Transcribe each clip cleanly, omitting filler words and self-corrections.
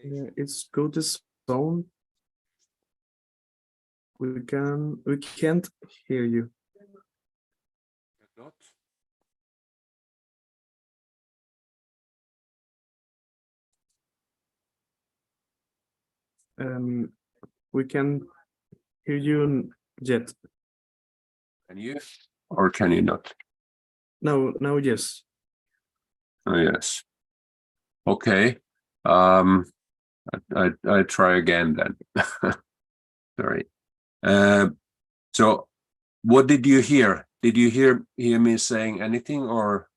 It's go to zone. We can't hear you. We can hear you yet. Can you, or can you not? Now, yes. Oh, yes. Okay. I try again then. Sorry. So what did you hear? Did you hear me saying anything, or?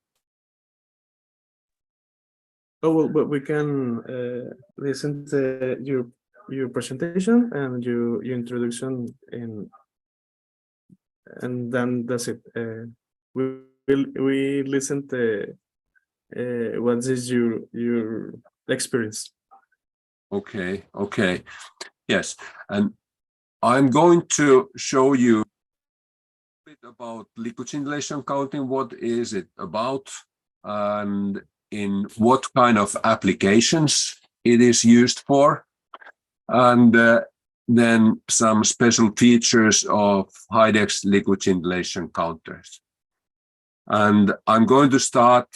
Oh well, but we can listen to your presentation and your introduction, and then that's it. We listen to what is your experience. Okay. Yes, and I'm going to show you a bit about liquid scintillation counting. What is it about, and in what kind of applications it is used for, and then some special features of Heidex liquid scintillation counters. And I'm going to start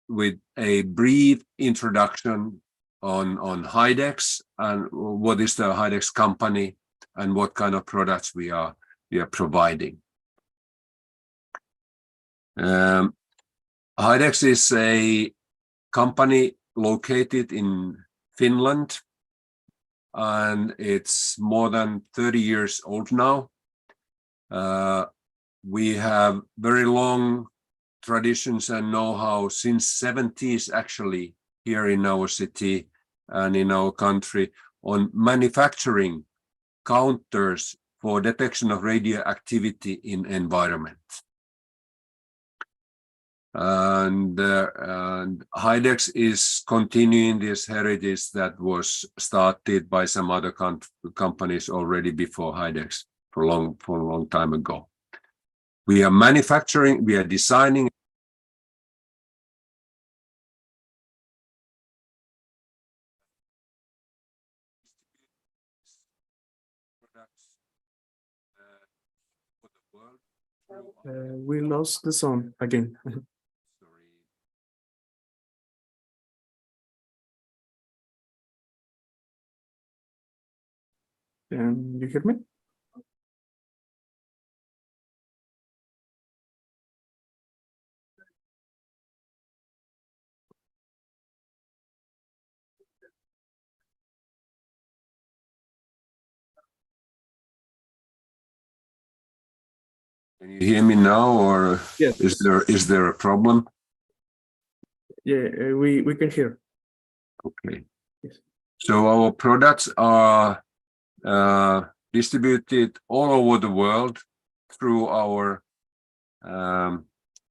with a brief introduction on Heidex and what is the Heidex company and what kind of products we are providing. Heidex is a company located in Finland, and it's more than 30 years old now. We have very long traditions and know-how since 70s actually here in our city and in our country on manufacturing counters for detection of radioactivity in environment. And Heidex is continuing this heritage that was started by some other companies already before Heidex for a long time ago. We are manufacturing, we are designing products for the world. We lost the sound again. Sorry. Can you hear me? Can you hear me now, or Yes. is there a problem? Yeah, we can hear. Okay. Yes. So our products are distributed all over the world through our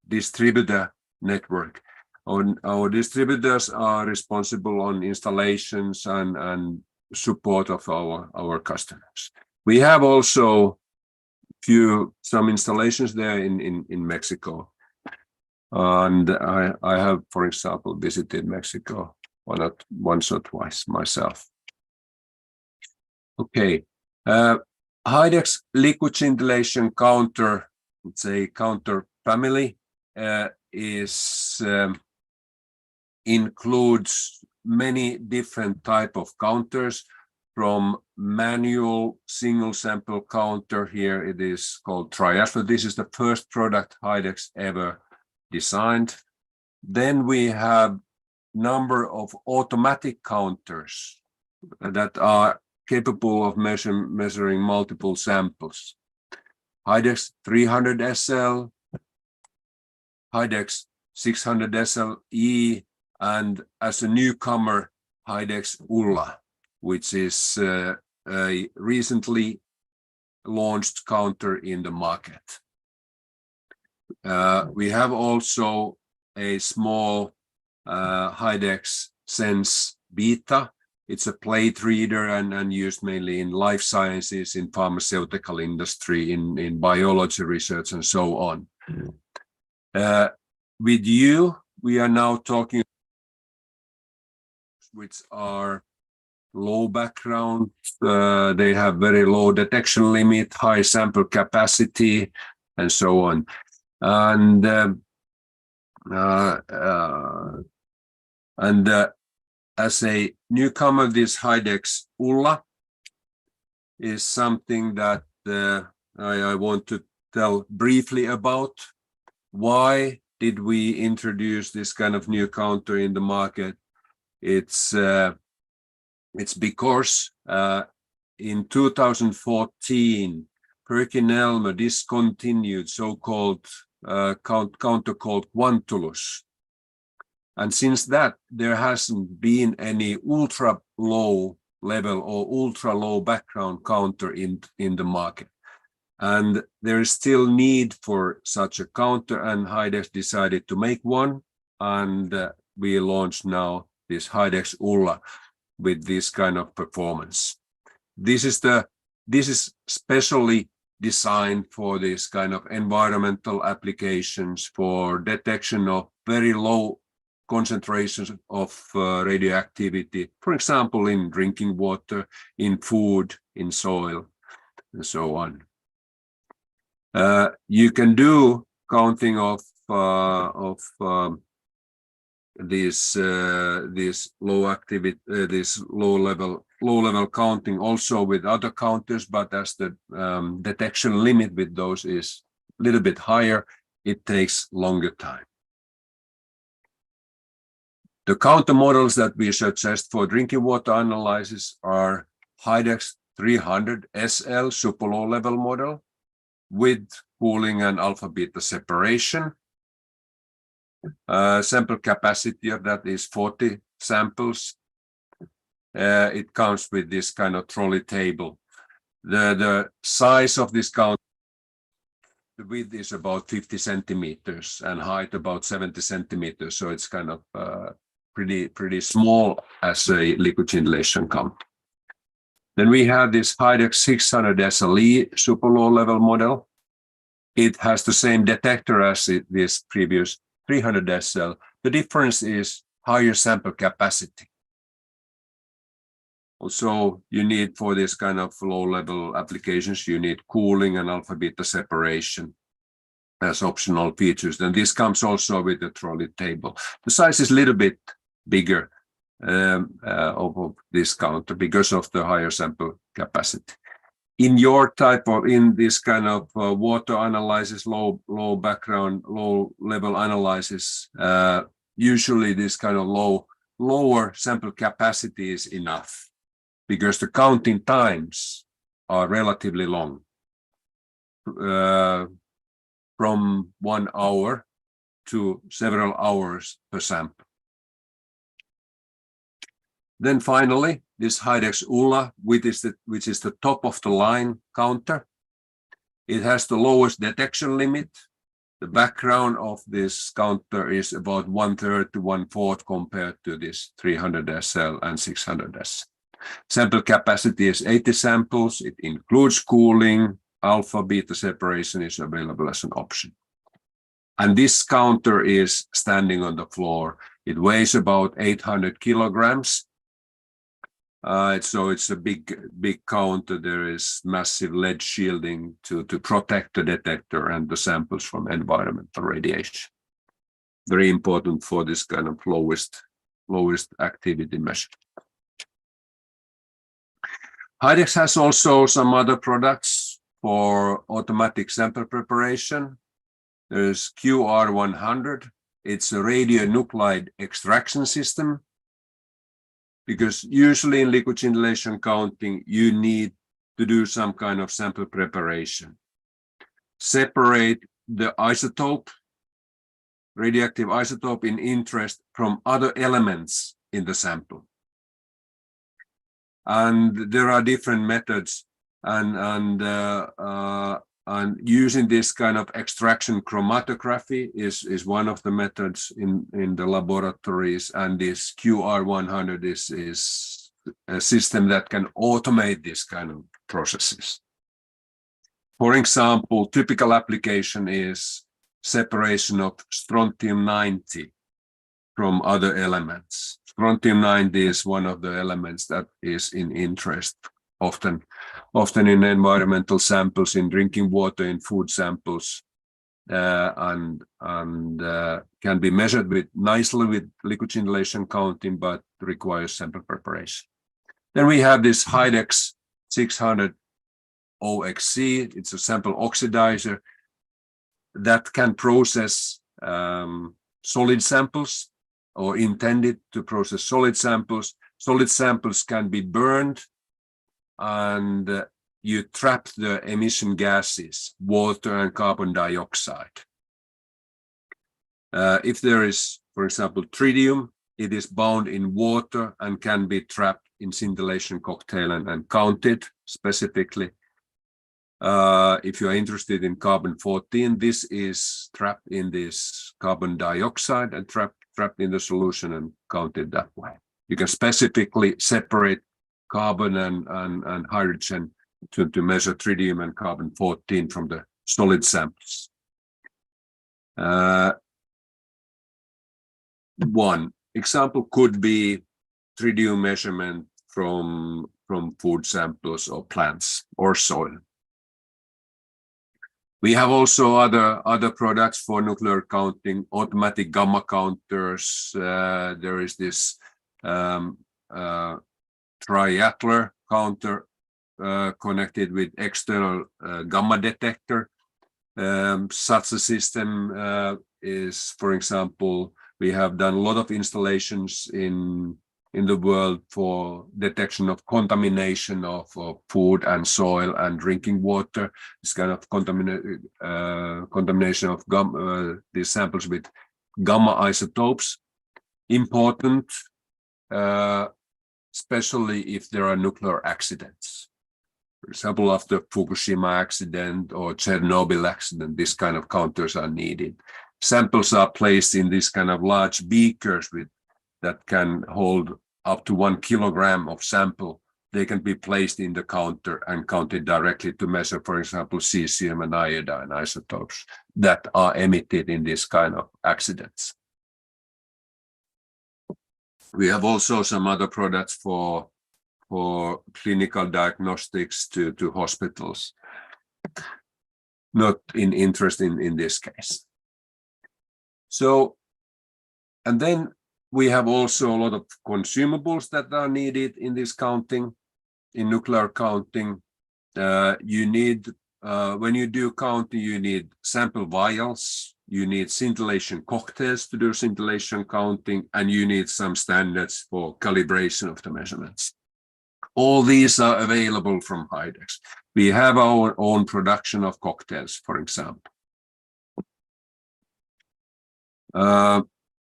distributor network. Our distributors are responsible on installations and support of our customers. We have also some installations there in Mexico, and I have, for example, visited Mexico once or twice myself. Okay, Heidex liquid scintillation counter, it's a counter family, includes many different type of counters, from manual single sample counter. Here it is called triathlon. This is the first product Heidex ever designed. Then we have number of automatic counters that are capable of measuring multiple samples. Heidex 300 SL, Heidex 600 SL-E, and as a newcomer, Heidex Ulla, which is a recently launched counter in the market. We have also a small Heidex Sense Vita. It's a plate reader and used mainly in life sciences, in pharmaceutical industry, in biology research, and so on. With you, we are now talking which are low background. They have very low detection limit, high sample capacity, and so on. And as a newcomer, this Hydex Ulla is something that I want to tell briefly about. Why did we introduce this kind of new counter in the market? It's because in 2014, Perkin-Elmer discontinued so-called counter called Quantulus. And since that, there hasn't been any ultra low level or ultra low background counter in the market. And there is still need for such a counter, and Hydex decided to make one. And we launched now this Hydex Ulla with this kind of performance. This is specially designed for this kind of environmental applications for detection of very low concentrations of radioactivity, for example, in drinking water, in food, in soil, and so on. You can do counting of this low activity, this low level counting also with other counters, but as the detection limit with those is a little bit higher, it takes longer time. The counter models that we suggest for drinking water analysis are Hydex 300 SL super low level model with cooling and alpha beta separation. Sample capacity of that is 40 samples. It comes with this kind of trolley table. The size of this counter, the width is about 50 centimeters and height about 70 centimeters. So it's kind of pretty small as a liquid scintillation counter. Then we have this Hydex 600 SLE super low level model. It has the same detector as this previous 300 SL. The difference is higher sample capacity. Also, you need for this kind of low level applications, you need cooling and alpha beta separation as optional features. And this comes also with the trolley table. The size is a little bit bigger of this counter because of the higher sample capacity. In your type of, in this kind of water analysis, low background, low level analysis, usually this kind of lower sample capacity is enough because the counting times are relatively long, from 1 hour to several hours per sample. Then finally, this Hydex Ulla, which is the top of the line counter. It has the lowest detection limit. The background of this counter is about 1/3 to 1/4 compared to this 300 SL and 600 SL. Sample capacity is 80 samples. It includes cooling. Alpha beta separation is available as an option. And this counter is standing on the floor. It weighs about 800 kilograms. So it's a big counter. There is massive lead shielding to protect the detector and the samples from environmental radiation. Very important for this kind of lowest activity measure. Hydex has also some other products for automatic sample preparation. There's QR100. It's a radionuclide extraction system. Because usually in liquid scintillation counting, you need to do some kind of sample preparation. Separate the isotope, radioactive isotope in interest from other elements in the sample. And there are different methods, and using this kind of extraction chromatography is one of the methods in the laboratories, and this QR100 is a system that can automate this kind of processes. For example, typical application is separation of strontium-90 from other elements. Strontium-90 is one of the elements that is in interest, often in environmental samples, in drinking water, in food samples, and can be measured nicely with liquid scintillation counting, but requires sample preparation. Then we have this Hydex 600 OXC. It's a sample oxidizer that can process solid samples, or intended to process solid samples. Solid samples can be burned, and you trap the emission gases, water and carbon dioxide. If there is, for example, tritium, it is bound in water and can be trapped in scintillation cocktail and counted specifically. If you're interested in carbon-14, this is trapped in this carbon dioxide and trapped in the solution and counted that way. You can specifically separate carbon and hydrogen to measure tritium and carbon-14 from the solid samples. One example could be tritium measurement from food samples or plants or soil. We have also other products for nuclear counting, automatic gamma counters. There is this triatler counter connected with external gamma detector. Such a system is, for example, we have done a lot of installations in the world for detection of contamination of food and soil and drinking water. This kind of contamination of these samples with gamma isotopes. Important, especially if there are nuclear accidents. For example, after Fukushima accident or Chernobyl accident, this kind of counters are needed. Samples are placed in these kind of large beakers that can hold up to 1 kilogram of sample. They can be placed in the counter and counted directly to measure, for example, cesium and iodine isotopes that are emitted in this kind of accidents. We have also some other products for clinical diagnostics to hospitals. Not in interest in this case. So, and then we have also a lot of consumables that are needed in this counting, in nuclear counting. You need, when you do counting, you need sample vials, you need scintillation cocktails to do scintillation counting, and you need some standards for calibration of the measurements. All these are available from Hydex. We have our own production of cocktails, for example.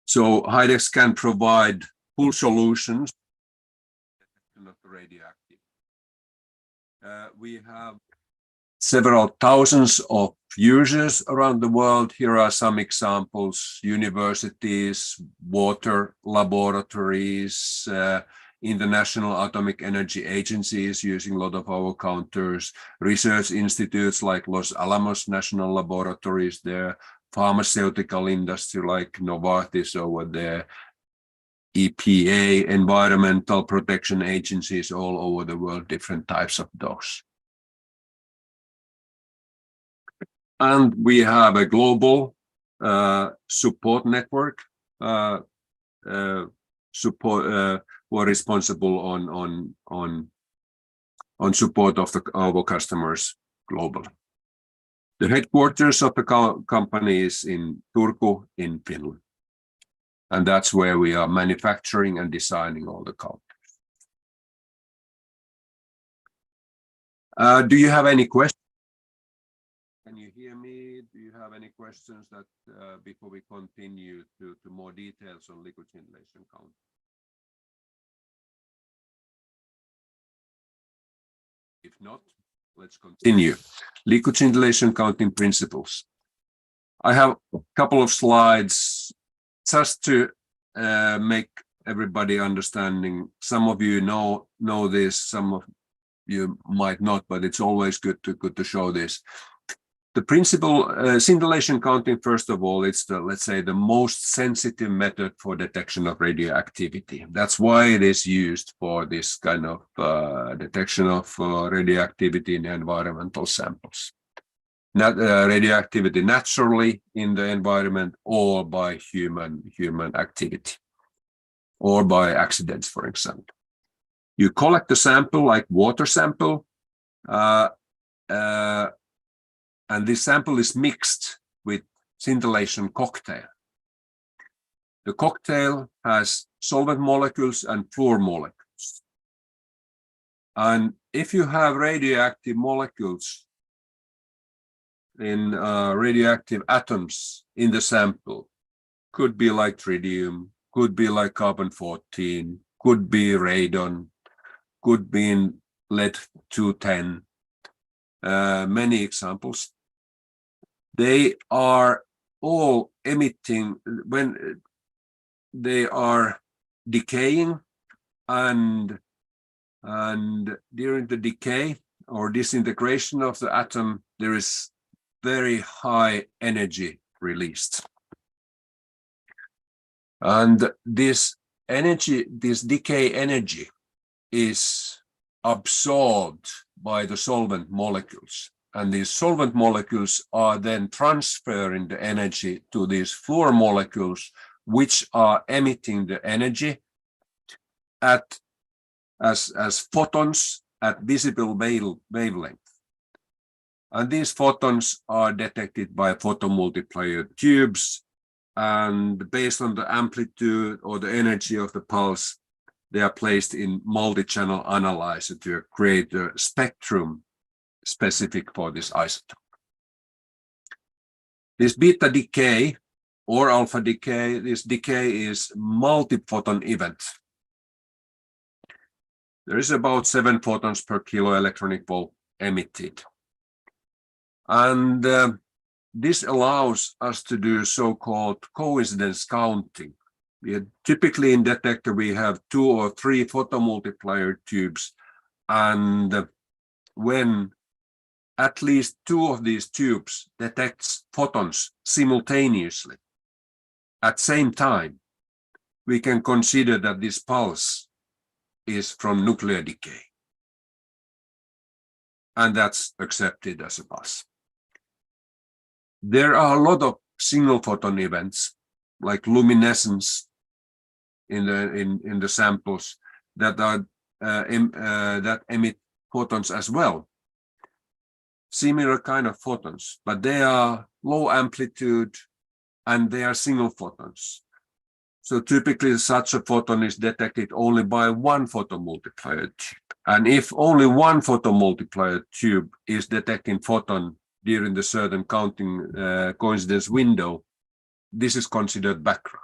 So Hydex can provide full solutions of the radioactive. We have several thousands of users around the world. Here are some examples: universities, water laboratories, international atomic energy agencies using a lot of our counters, research institutes like Los Alamos National Laboratories there, pharmaceutical industry like Novartis over there, EPA, environmental protection agencies all over the world, different types of those. And we have a global support network, who are responsible on support of our customers globally. The headquarters of the company is in Turku in Finland. And that's where we are manufacturing and designing all the counters. Do you have any questions? Can you hear me? Do you have any questions that before we continue to more details on liquid scintillation counting? If not, let's continue. Liquid scintillation counting principles. I have a couple of slides just to make everybody understanding. Some of you know this, some of you might not, but it's always good to show this. the principle, scintillation counting, first of all, it's the, let's say, the most sensitive method for detection of radioactivity. That's why it is used for this kind of detection of radioactivity in environmental samples. Not radioactivity naturally in the environment or by human activity or by accidents, for example. You collect a sample like water sample, and this sample is mixed with scintillation cocktail. The cocktail has solvent molecules and fluor molecules. And if you have radioactive molecules in radioactive atoms in the sample, could be like tritium, could be like carbon-14, could be radon, could be in lead-210, many examples. They are all emitting when they are decaying, and during the decay or disintegration of the atom, there is very high energy released. And this energy, this decay energy, is absorbed by the solvent molecules. And these solvent molecules are then transferring the energy to these fluor molecules, which are emitting the energy as photons at visible wavelength. And these photons are detected by photomultiplier tubes, and based on the amplitude or the energy of the pulse, they are placed in multi-channel analyzer to create a spectrum specific for this isotope. This beta decay or alpha decay, this decay is multi-photon event. There is about 7 photons per kilo electronic volt emitted. And this allows us to do so-called coincidence counting. Typically in detector, we have 2 or 3 photomultiplier tubes, and when at least 2 of these tubes detects photons simultaneously at same time, we can consider that this pulse is from nuclear decay. And that's accepted as a pulse. There are a lot of single photon events, like luminescence in the samples that are that emit photons as well. Similar kind of photons, but they are low amplitude and they are single photons. So typically such a photon is detected only by 1 photomultiplier tube. And if only 1 photomultiplier tube is detecting photon during the certain counting coincidence window, this is considered background.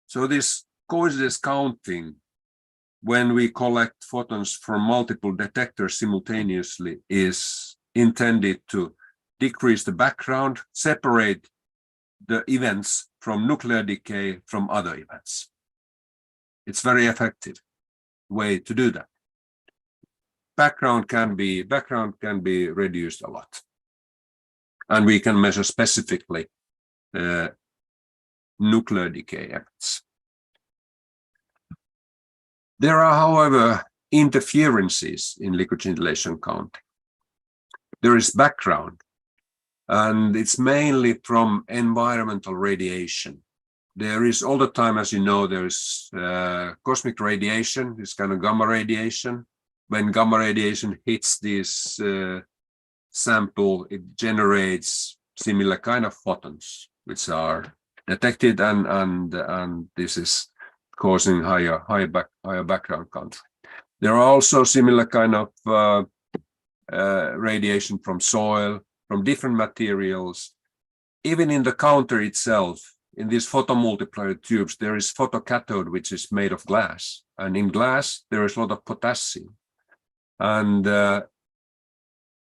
So this coincidence counting, when we collect photons from multiple detectors simultaneously, is intended to decrease the background, separate the events from nuclear decay from other events. It's very effective way to do that. Background can be reduced a lot, and we can measure specifically nuclear decay events. There are, however, interferences in liquid scintillation counting. There is background, and it's mainly from environmental radiation. There is all the time, as you know, there is cosmic radiation, this kind of gamma radiation. When gamma radiation hits this sample, it generates similar kind of photons, which are detected, and this is causing higher background count. There are also similar kind of radiation from soil, from different materials. Even in the counter itself, in these photomultiplier tubes, there is photocathode, which is made of glass. And in glass, there is a lot of potassium. And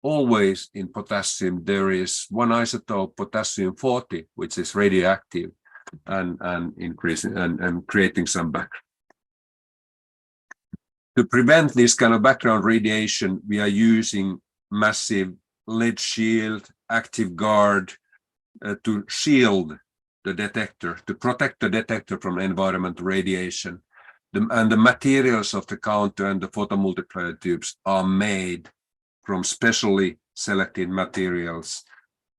always in potassium, there is one isotope, potassium-40, which is radioactive and increasing and creating some background. To prevent this kind of background radiation, we are using massive lead shield, active guard to shield the detector, to protect the detector from environmental radiation. And the materials of the counter and the photomultiplier tubes are made from specially selected materials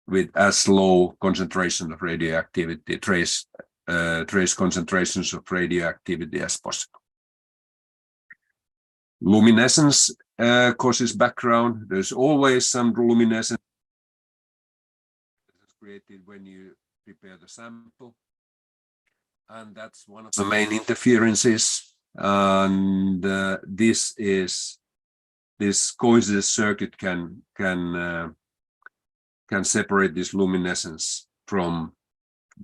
with as low concentration of radioactivity, trace concentrations of radioactivity as possible. Luminescence causes background. There's always some luminescence created when you prepare the sample, and that's one of the main interferences. And this coincidence circuit can separate this luminescence from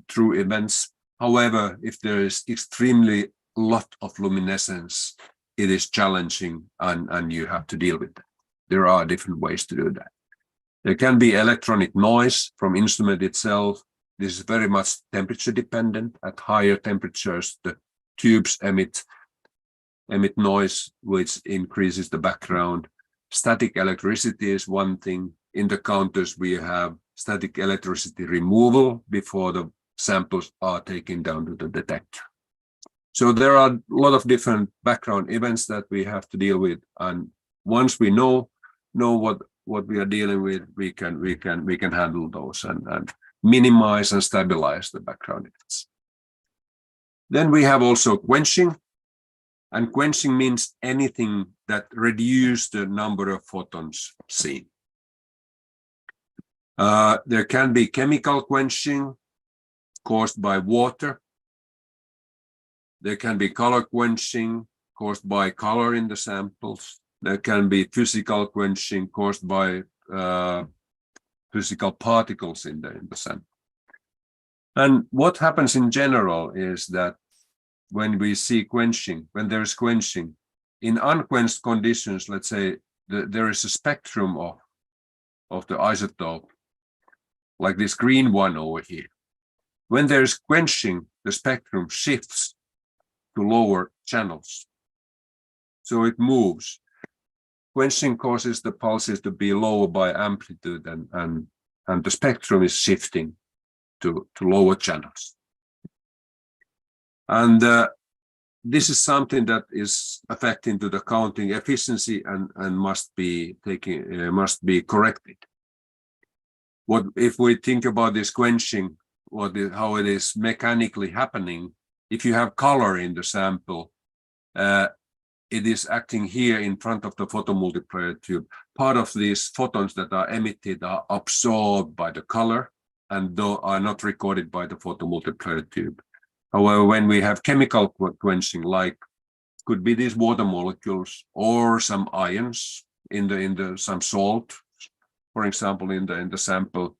true events. However, if there is extremely lot of luminescence, it is challenging, and you have to deal with that. There are different ways to do that. There can be electronic noise from instrument itself. This is very much temperature dependent. At higher temperatures, the tubes emit noise, which increases the background. Static electricity is one thing. In the counters, we have static electricity removal before the samples are taken down to the detector. So there are a lot of different background events that we have to deal with, and once we know what we are dealing with, we can handle those and minimize and stabilize the background events. Then we have also quenching, and quenching means anything that reduces the number of photons seen. There can be chemical quenching caused by water. There can be color quenching caused by color in the samples. There can be physical quenching caused by physical particles in the sample. And what happens in general is that when we see quenching, when there is quenching, in unquenched conditions, let's say there is a spectrum of the isotope, like this green one over here. When there is quenching, the spectrum shifts to lower channels. So it moves. Quenching causes the pulses to be lower by amplitude, and the spectrum is shifting to lower channels. And this is something that is affecting to the counting efficiency and must be corrected. What if we think about this quenching, how it is mechanically happening? If you have color in the sample, it is acting here in front of the photomultiplier tube. Part of these photons that are emitted are absorbed by the color and are not recorded by the photomultiplier tube. However, when we have chemical quenching, like could be these water molecules or some ions in some salt, for example, in the sample,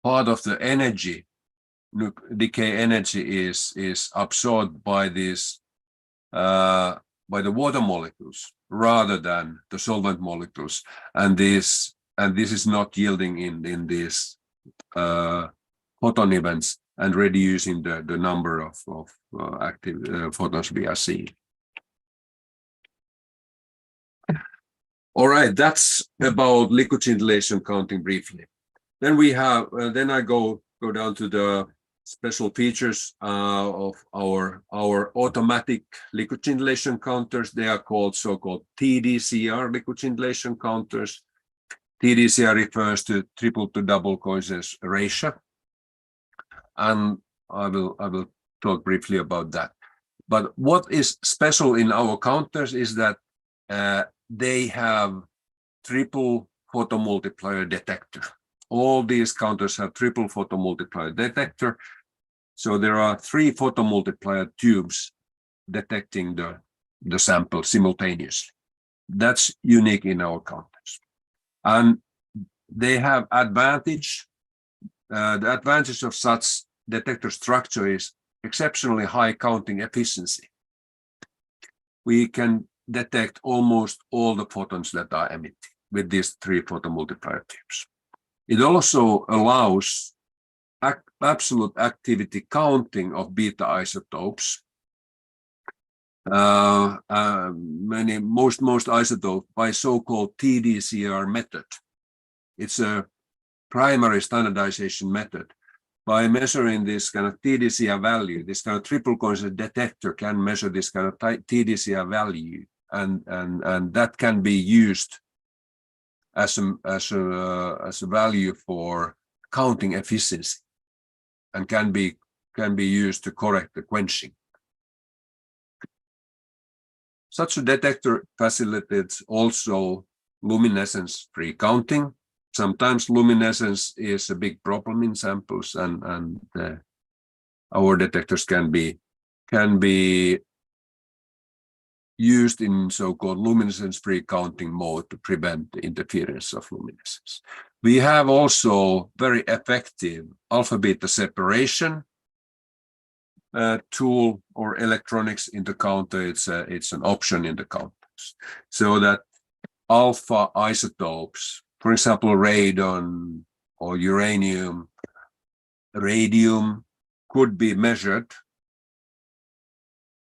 part of the energy, decay energy, is absorbed by this by the water molecules rather than the solvent molecules, and this is not yielding in these photon events and reducing the number of active photons we are seeing. All right, that's about liquid scintillation counting briefly. Then we have then I go down to the special features of our automatic liquid scintillation counters. They are called so-called TDCR liquid scintillation counters. TDCR refers to triple to double coincidence ratio, and I will talk briefly about that. But what is special in our counters is that they have triple photomultiplier detector. All these counters have triple photomultiplier detector. So there are 3 photomultiplier tubes detecting the sample simultaneously. That's unique in our counters. And they have advantage. The advantage of such detector structure is exceptionally high counting efficiency. We can detect almost all the photons that are emitted with these 3 photomultiplier tubes. It also allows absolute activity counting of beta isotopes. Most isotopes by so-called TDCR method. It's a primary standardization method. By measuring this kind of TDCR value, this kind of triple coincidence detector can measure this kind of TDCR value, and that can be used as a value for counting efficiency, and can be used to correct the quenching. Such a detector facilitates also luminescence-free counting. Sometimes luminescence is a big problem in samples, and our detectors can be used in so-called luminescence-free counting mode to prevent the interference of luminescence. We have also very effective alpha-beta separation tool or electronics in the counter. It's an option in the counters, so that alpha isotopes, for example, radon or uranium, radium, could be measured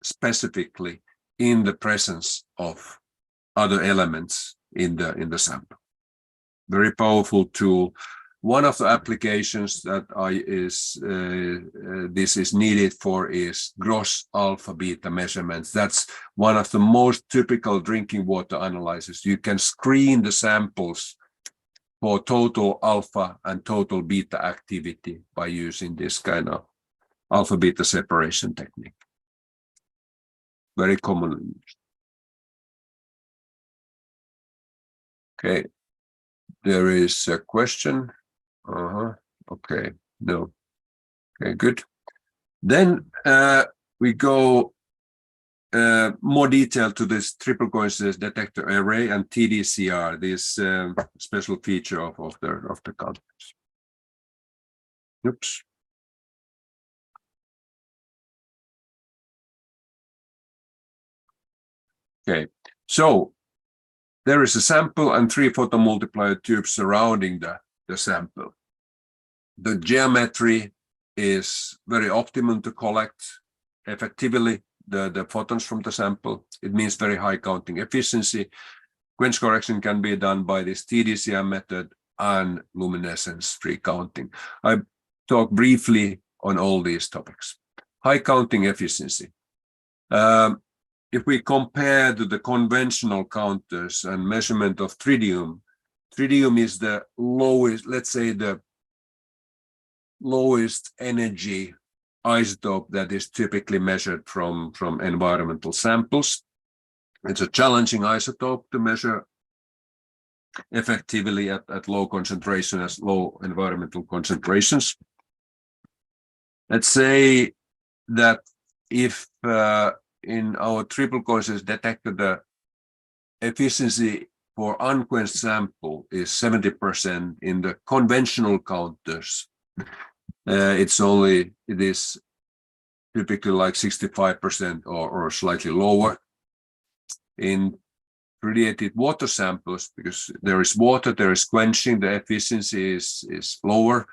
specifically in the presence of other elements in the sample. Very powerful tool. One of the applications that this is needed for is gross alpha beta measurements. That's one of the most typical drinking water analysis. You can screen the samples for total alpha and total beta activity by using this kind of alpha beta separation technique. Very commonly used. Okay, there is a question. Okay, no. Okay, good. Then we go more detail to this triple coincidence detector array and TDCR, this special feature of the counters. Oops. Okay, so there is a sample and 3 photomultiplier tubes surrounding the sample. The geometry is very optimum to collect effectively the photons from the sample. It means very high counting efficiency. Quench correction can be done by this TDCR method and luminescence-free counting. I talk briefly on all these topics. High counting efficiency. If we compare to the conventional counters and measurement of tritium, tritium is the lowest, let's say the lowest energy isotope that is typically measured from environmental samples. It's a challenging isotope to measure effectively at low concentration, as low environmental concentrations. Let's say that if in our triple coincidence detector, the efficiency for unquenched sample is 70%. In the conventional counters, it is typically like 65% or slightly lower. In radiated water samples, because there is water, there is quenching, the efficiency is lower.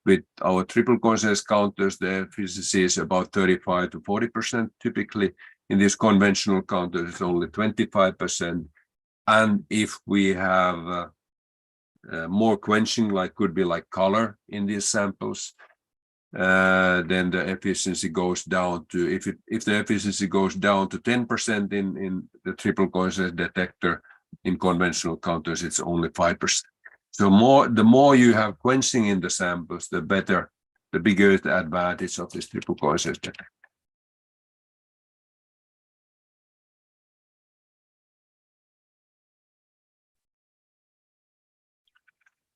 With our triple coincidence counters, the efficiency is about 35 to 40% typically. In these conventional counters, it's only 25%. And if we have more quenching, could be like color in these samples, then the efficiency goes down to, if the efficiency goes down to 10% in the triple coincidence detector, in conventional counters, it's only 5%. So the more you have quenching in the samples, the better, the bigger the advantage of this triple coincidence detector.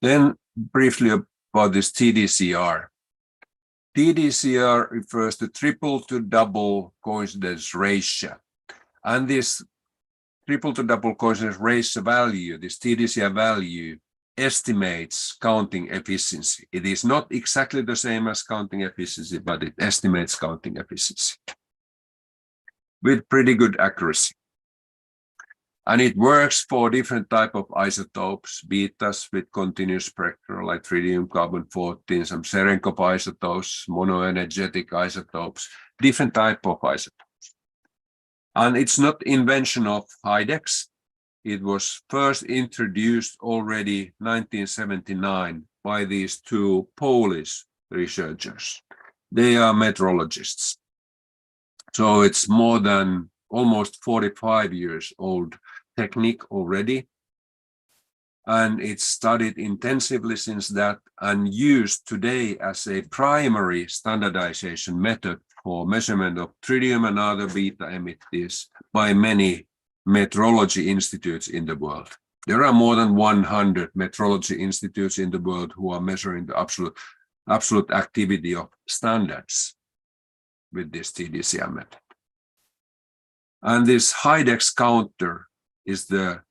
Then briefly about this TDCR. TDCR refers to triple to double coincidence ratio. And this triple to double coincidence ratio value, this TDCR value, estimates counting efficiency. It is not exactly the same as counting efficiency, but it estimates counting efficiency with pretty good accuracy. And it works for different type of isotopes, betas with continuous spectra, like tritium, carbon-14, some Cherenkov isotopes, monoenergetic isotopes, different type of isotopes. And it's not invention of Heidex. it was first introduced already 1979 by these two Polish researchers. They are metrologists. So it's more than almost 45 years old technique already. And it's studied intensively since that and used today as a primary standardization method for measurement of tritium and other beta emitters by many metrology institutes in the world. There are more than 100 metrology institutes in the world who are measuring the absolute activity of standards with this TDCR method. And this Heidex counter is the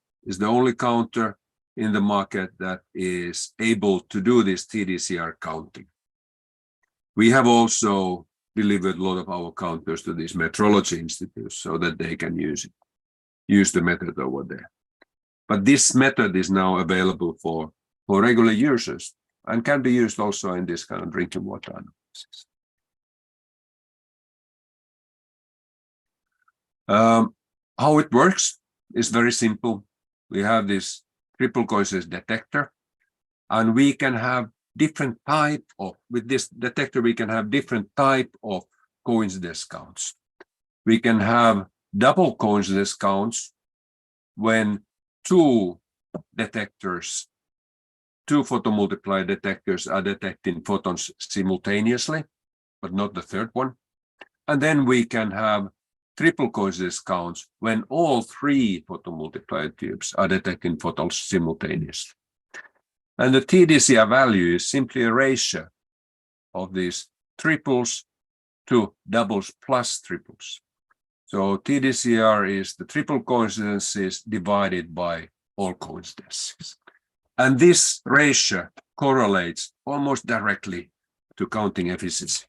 only counter in the market that is able to do this TDCR counting. We have also delivered a lot of our counters to these metrology institutes so that they can use the method over there. But this method is now available for regular users and can be used also in this kind of drinking water analysis. How it works is very simple. We have this triple coincidence detector, and we can have different type of, with this detector, we can have different type of coincidence counts. We can have double coincidence counts when two photomultiplier detectors are detecting photons simultaneously, but not the third one. And then we can have triple coincidence counts when all three photomultiplier tubes are detecting photons simultaneously. And the TDCR value is simply a ratio of these triples to doubles plus triples. So TDCR is the triple coincidences divided by all coincidences. And this ratio correlates almost directly to counting efficiency.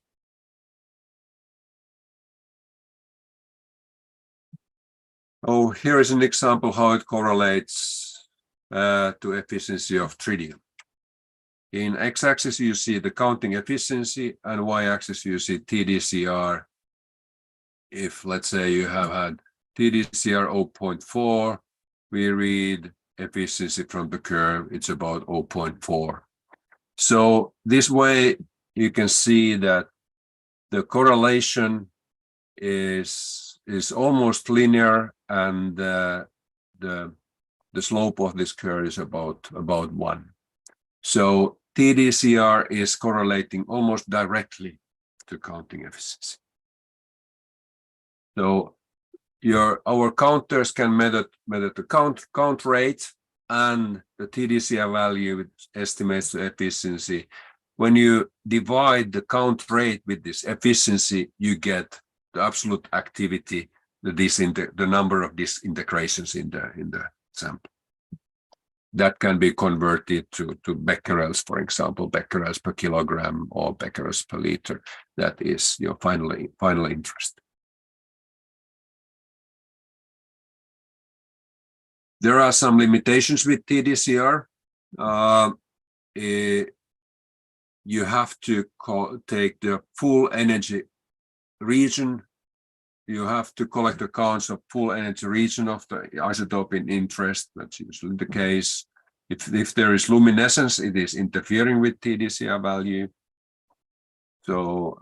Oh, here is an example how it correlates to efficiency of tritium. In x-axis, you see the counting efficiency, and y-axis, you see TDCR. If, let's say, you have had TDCR 0.4, we read efficiency from the curve, it's about 0.4. So this way, you can see that the correlation is almost linear, and the slope of this curve is about 1. So TDCR is correlating almost directly to counting efficiency. So our counters can measure the count rate and the TDCR value, which estimates the efficiency. When you divide the count rate with this efficiency, you get the absolute activity, the number of disintegrations in the sample. That can be converted to becquerels, for example, becquerels per kilogram or becquerels per liter. That is your final interest. There are some limitations with TDCR. You have to take the full energy region. You have to collect the counts of full energy region of the isotope in interest. That's usually the case. If there is luminescence, it is interfering with TDCR value. So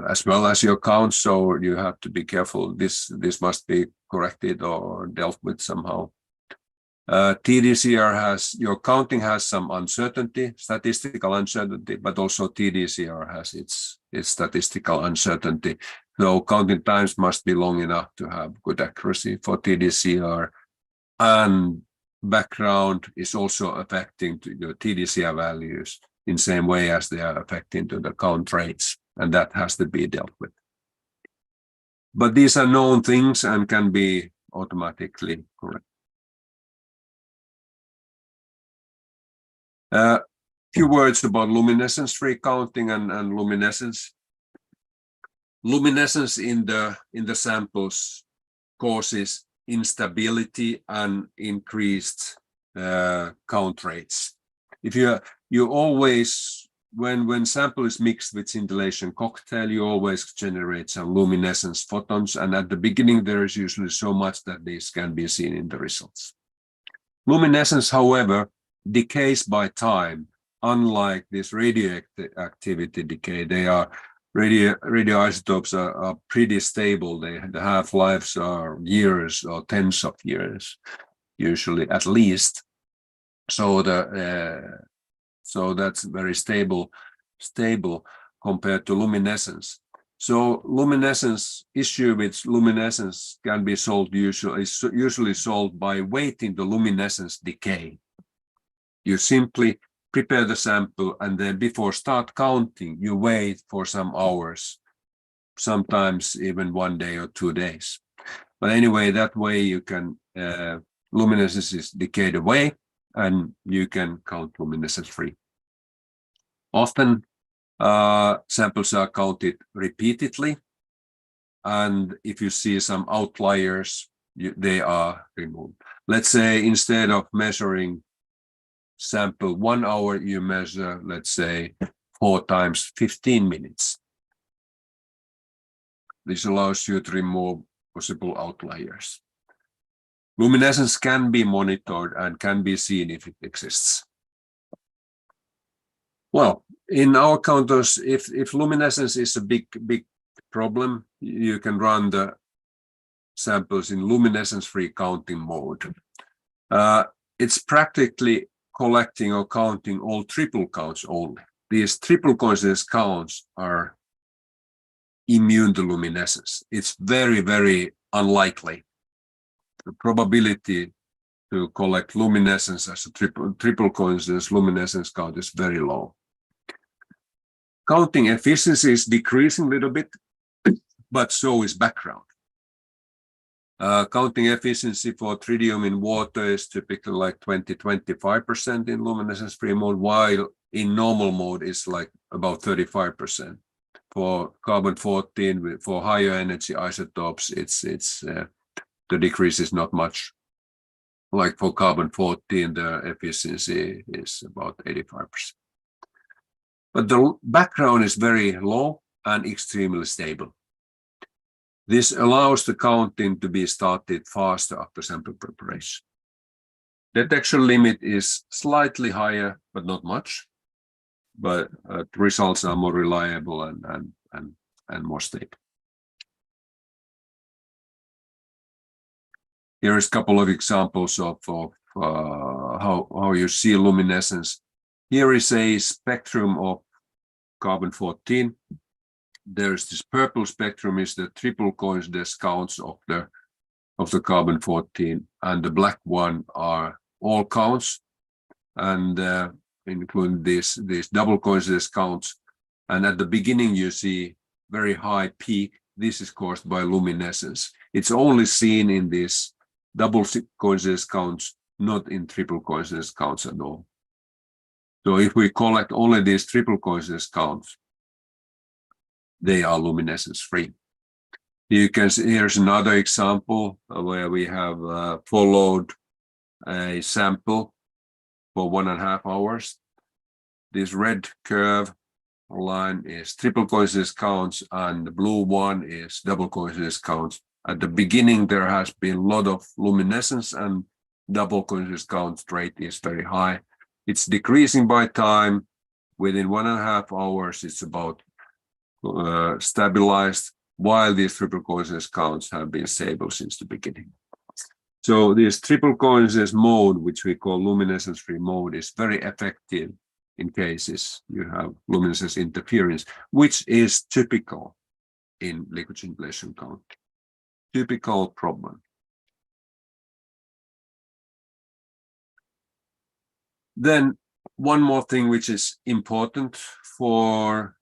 as well as your count, so you have to be careful. This must be corrected or dealt with somehow. TDCR your counting has some uncertainty, statistical uncertainty, but also TDCR has its statistical uncertainty. So counting times must be long enough to have good accuracy for TDCR, and background is also affecting the TDCR values in same way as they are affecting to the count rates, and that has to be dealt with. But these are known things and can be automatically corrected. Few words about luminescence-free counting and luminescence. Luminescence in the samples causes instability and increased count rates. If you always when sample is mixed with scintillation cocktail, you always generate some luminescence photons, and at the beginning there is usually so much that this can be seen in the results. Luminescence, however, decays by time. Unlike this radioactivity decay, they are radioisotopes are pretty stable. The half-lives are years or tens of years, usually at least. So so that's very stable compared to luminescence. So issue with luminescence can be solved usually solved by waiting the luminescence decay. You simply prepare the sample, and then before start counting, you wait for some hours, sometimes even 1 day or 2 days. But anyway, that way you can luminescence is decayed away, and you can count luminescence free. Often samples are counted repeatedly, and if you see some outliers, they are removed. Let's say instead of measuring sample 1 hour, you measure, let's say, 4 times 15 minutes. This allows you to remove possible outliers. Luminescence can be monitored and can be seen if it exists. Well, in our counters, if luminescence is a big problem, you can run the samples in luminescence-free counting mode. It's practically collecting or counting all triple counts only. These triple coincidence counts are immune to luminescence. It's very, very unlikely. The probability to collect luminescence as a triple coincidence luminescence count is very low. Counting efficiency is decreasing a little bit, but so is background. Counting efficiency for tritium in water is typically like 20-25% in luminescence-free mode, while in normal mode it's like about 35%. For carbon-14, for higher energy isotopes, the decrease is not much. Like for carbon-14, the efficiency is about 85%. But the background is very low and extremely stable. This allows the counting to be started faster after sample preparation. Detection limit is slightly higher, but not much. But results are more reliable and more stable. Here is a couple of examples of how you see luminescence. Here is a spectrum of carbon-14. There's this purple spectrum is the triple coincidence counts of the carbon-14, and the black one are all counts, and including these double coincidence counts. And at the beginning you see very high peak. This is caused by luminescence. It's only seen in these double coincidence counts, not in triple coincidence counts at all. So if we collect only these triple coincidence counts, they are luminescence free. You can see here's another example where we have followed a sample for 1.5 hours. This red curve line is triple coincidence counts, and the blue one is double coincidence counts. At the beginning, there has been a lot of luminescence, and double coincidence count rate is very high. It's decreasing by time. Within 1.5 hours, it's about stabilized, while these triple coincidence counts have been stable since the beginning. So this triple coincidence mode, which we call luminescence-free mode, is very effective in cases you have luminescence interference, which is typical in liquid scintillation count. Typical problem. Then one more thing which is important for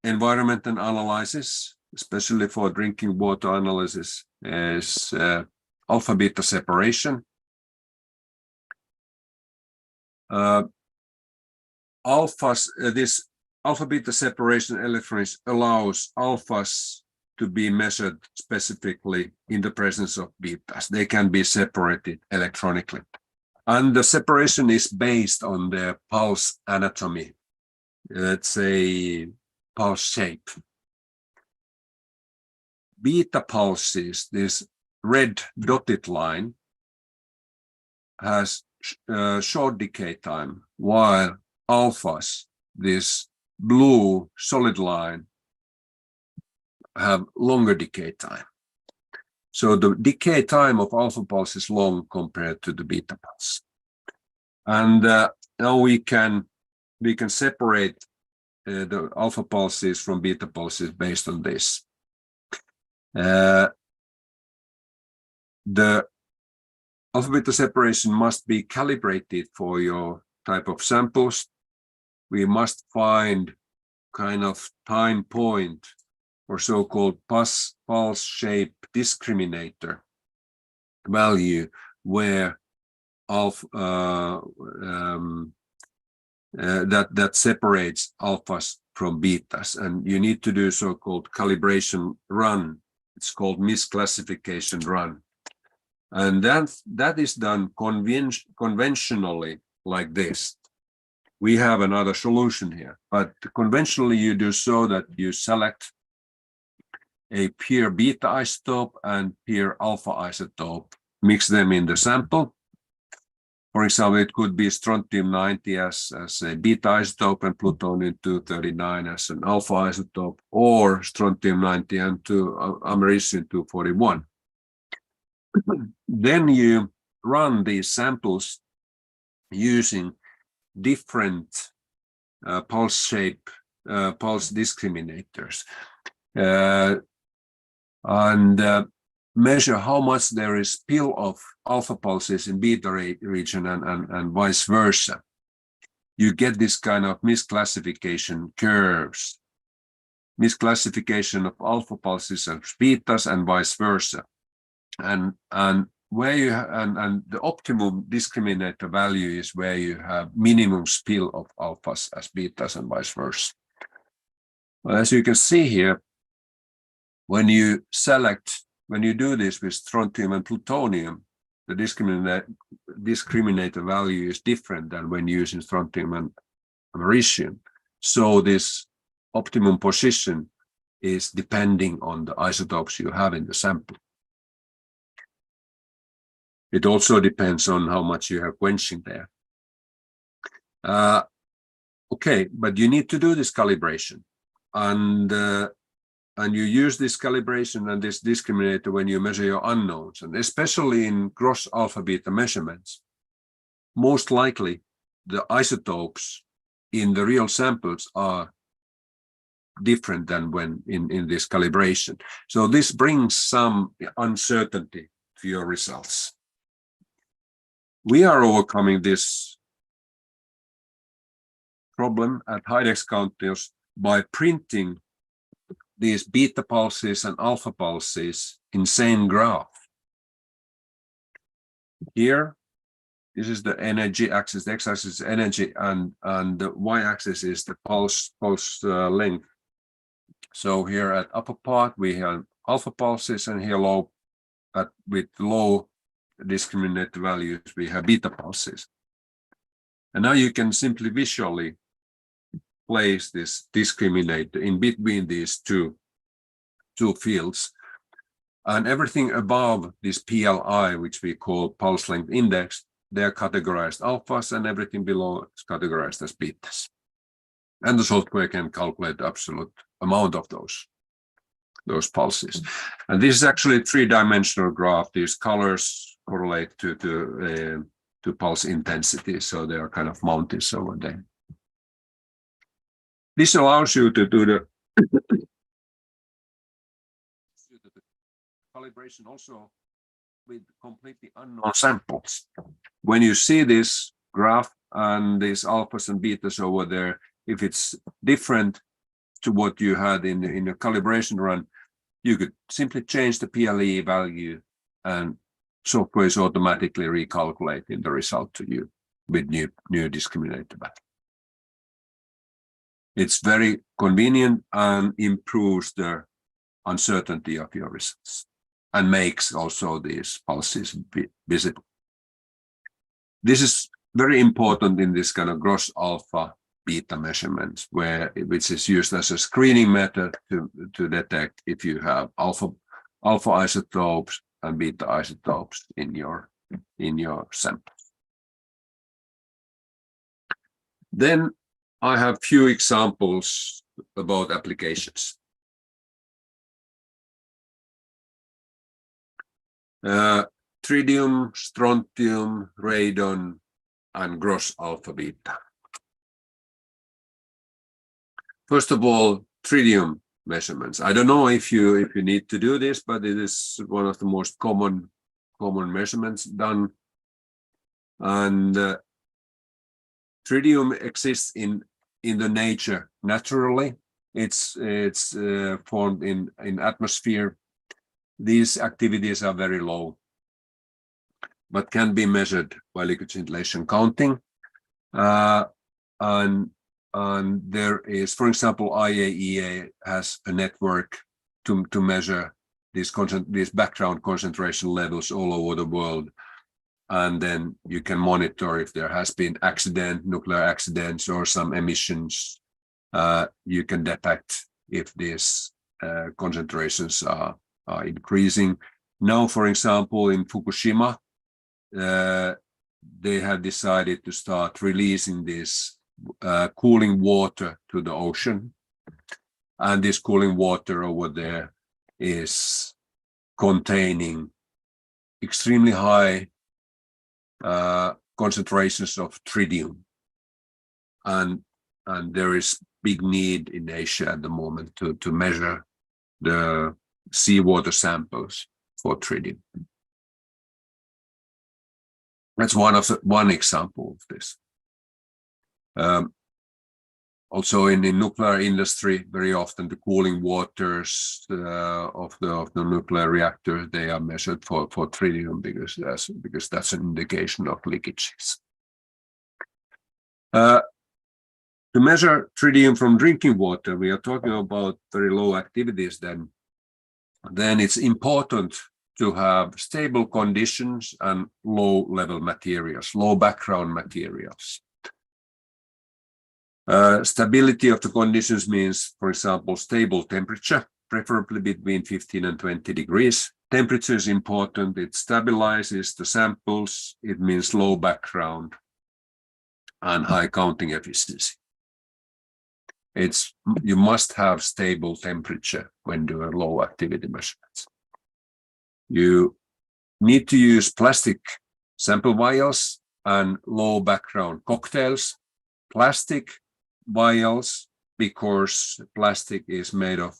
environmental analysis, especially for drinking water analysis, is alpha beta separation. This alpha beta separation electronics allows alphas to be measured specifically in the presence of betas. They can be separated electronically. And the separation is based on the pulse anatomy let's say, pulse shape. Beta pulses, this red dotted line, has short decay time, while alphas, this blue solid line, have longer decay time. So the decay time of alpha pulse is long compared to the beta pulse. And now we can separate the alpha pulses from beta pulses based on this. The alpha beta separation must be calibrated for your type of samples. We must find kind of time point or so-called pulse shape discriminator value where that separates alphas from betas, and you need to do so-called calibration run. It's called misclassification run, and that is done conventionally like this. We have another solution here, but conventionally you do so that you select a pure beta isotope and pure alpha isotope, mix them in the sample. For example, it could be strontium-90 as a beta isotope and plutonium-239 as an alpha isotope, or strontium-90 and americium-241. Then you run these samples using different pulse shape, pulse discriminators, and measure how much there is spill of alpha pulses in beta region and vice versa. You get this kind of misclassification curves, misclassification of alpha pulses and betas and vice versa. And where you and the optimum discriminator value is where you have minimum spill of alphas as betas and vice versa. Well, as you can see here, when you do this with strontium and plutonium, the discriminator value is different than when using strontium and americium. So this optimum position is depending on the isotopes you have in the sample. It also depends on how much you have quenching there. Okay, but you need to do this calibration, and you use this calibration and this discriminator when you measure your unknowns, and especially in gross alpha beta measurements. Most likely, the isotopes in the real samples are different than when in this calibration. So this brings some uncertainty to your results. We are overcoming this problem at Heidex counters by printing these beta pulses and alpha pulses in same graph. Here, this is the energy axis, the x-axis is energy, and the y-axis is the pulse length. So here at upper part we have alpha pulses, and here with low discriminator values we have beta pulses. And now you can simply visually place this discriminator in between these two fields, and everything above this PLI, which we call pulse length index, they're categorized alphas, and everything below is categorized as betas. And the software can calculate the absolute amount of those pulses. And this is actually a three-dimensional graph. These colors correlate to pulse intensity, so they are kind of mountains over there. This allows you to do the calibration also with completely unknown samples. When you see this graph and these alphas and betas over there, if it's different to what you had in a calibration run, you could simply change the PLE value, and software is automatically recalculating the result to you with new discriminator value. It's very convenient and improves the uncertainty of your results and makes also these pulses visible. This is very important in this kind of gross alpha beta measurements, which is used as a screening method to detect if you have alpha isotopes and beta isotopes in your sample. Then I have few examples about applications. Tritium, strontium, radon, and gross alpha beta. First of all, tritium measurements. I don't know if you need to do this, but it is one of the most common measurements done. And tritium exists in the nature naturally. It's formed in atmosphere. These activities are very low, but can be measured by liquid scintillation counting. And there is, for example, IAEA has a network to measure these background concentration levels all over the world. And then you can monitor if there has been nuclear accidents or some emissions. You can detect if these concentrations are increasing. Now, for example, in Fukushima, they have decided to start releasing this cooling water to the ocean. And this cooling water over there is containing extremely high concentrations of tritium. And there is big need in Asia at the moment to measure the seawater samples for tritium. That's one example of this. Also in the nuclear industry, very often the cooling waters of the nuclear reactor, they are measured for tritium because that's an indication of leakages. To measure tritium from drinking water, we are talking about very low activities. Then it's important to have stable conditions and low-level materials, low background materials. Stability of the conditions means, for example, stable temperature, preferably between 15 and 20 degrees. Temperature is important. It stabilizes the samples. It means low background and high counting efficiency. You must have stable temperature when doing low activity measurements. You need to use plastic sample vials and low background cocktails. Plastic vials, because plastic is made of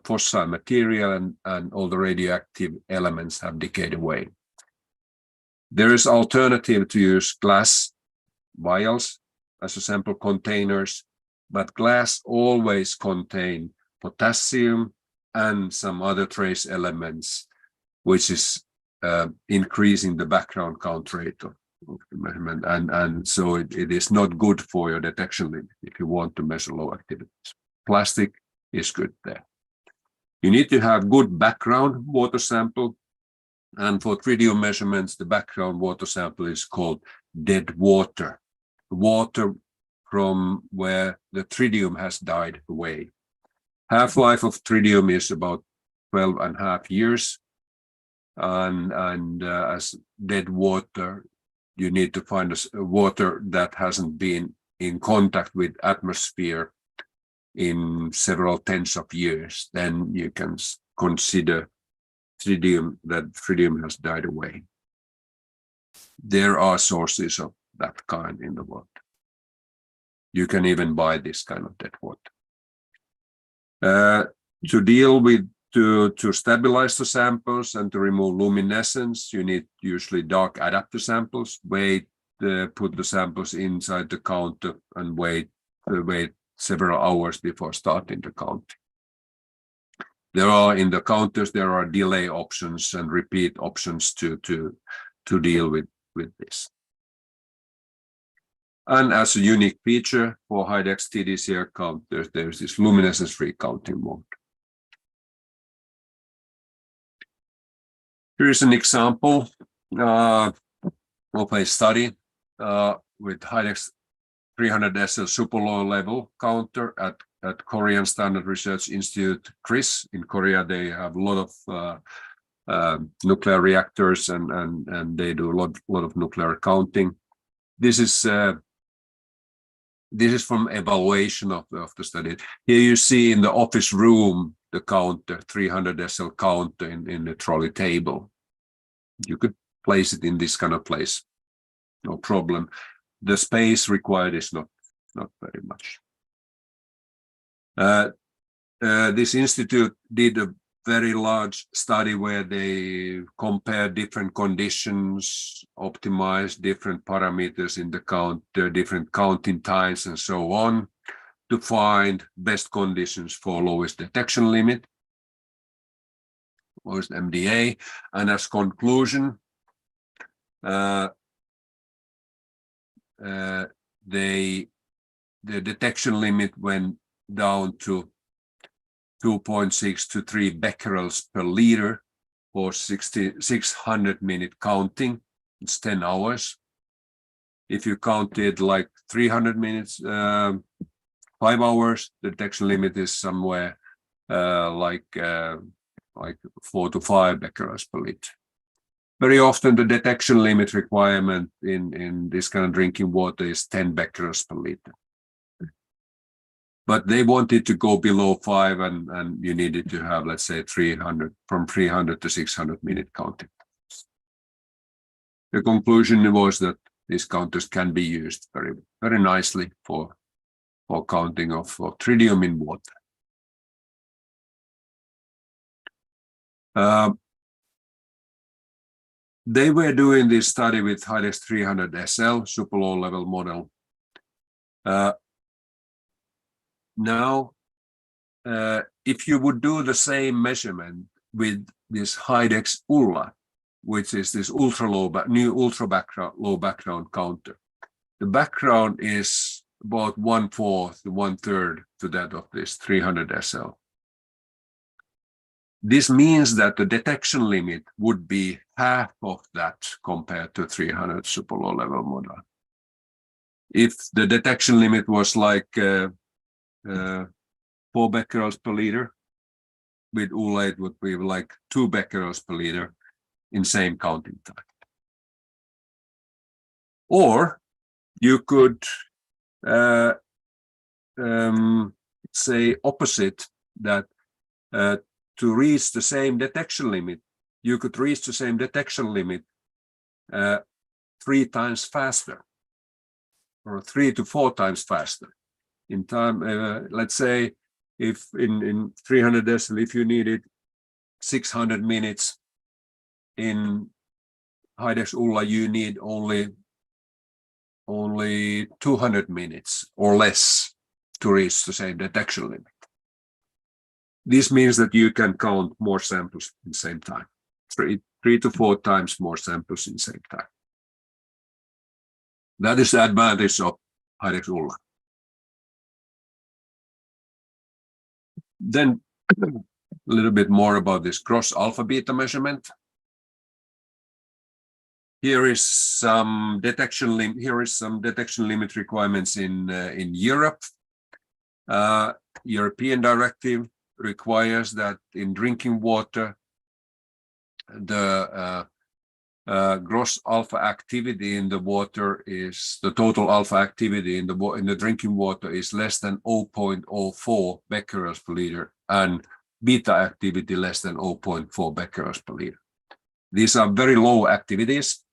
fossil material and all the radioactive elements have decayed away. There is alternative to use glass vials as a sample containers, but glass always contain potassium and some other trace elements, which is increasing the background count rate of the measurement, and so it is not good for your detection limit if you want to measure low activities. Plastic is good there. You need to have good background water sample, and for tritium measurements, the background water sample is called dead water, water from where the tritium has died away. Half-life of tritium is about 12.5 years, and as dead water, you need to find water that hasn't been in contact with atmosphere in several tens of years. Then you can consider that tritium has died away. There are sources of that kind in the world. You can even buy this kind of dead water. To deal with to stabilize the samples and to remove luminescence, you need usually dark adapter samples. Put the samples inside the counter and wait several hours before starting the counting. In the counters there are delay options and repeat options to deal with this. And as a unique feature for HIDEX TDCR counters, there's this luminescence-free counting mode. Here is an example of a study with HIDEX 300 SL super low level counter at Korean Standard Research Institute, KRIS. In Korea, they have a lot of nuclear reactors and they do a lot of nuclear counting. This is from evaluation of the study. Here you see in the office room the counter, 300 SL counter in the trolley table. You could place it in this kind of place, no problem. The space required is not very much. This institute did a very large study where they compared different conditions, optimized different parameters in the counter, different counting times and so on, to find best conditions for lowest detection limit, lowest MDA. And as conclusion, the detection limit went down to 2.6 to 3 becquerels per liter for 600 minute counting. It's 10 hours. If you counted like 300 minutes, 5 hours, the detection limit is somewhere like 4 to 5 becquerels per liter. Very often the detection limit requirement in this kind of drinking water is 10 becquerels per liter. But they wanted to go below 5 and you needed to have, let's say, 300 to 600 minute counting. The conclusion was that these counters can be used very, very nicely for counting of tritium in water. They were doing this study with HYDEX 300 SL, super low level model. Now, if you would do the same measurement with this HYDEX ULA, which is this new ultra low background counter, the background is about 1/4 to 1/3 to that of this 300 SL. This means that the detection limit would be half of that compared to 300 super low level model. If the detection limit was like 4 becquerels per liter, with ULA it would be like 2 becquerels per liter in same counting time. Or you could say opposite, that to reach the same detection limit, you could reach the same detection limit 3 times faster, or 3 to 4 times faster. In time, let's say if in 300 SL, if you needed 600 minutes, in HYDEX ULA you need only 200 minutes or less to reach the same detection limit. This means that you can count more samples in the same time, 3 to 4 times more samples in the same time. That is the advantage of HYDEX ULA. Then a little bit more about this gross alpha beta measurement. Here is some detection limit requirements in Europe. European directive requires that in drinking water, the gross alpha activity in the water is, the total alpha activity in the drinking water is less than 0.04 becquerels per liter, and beta activity less than 0.4 becquerels per liter. These are very low activities,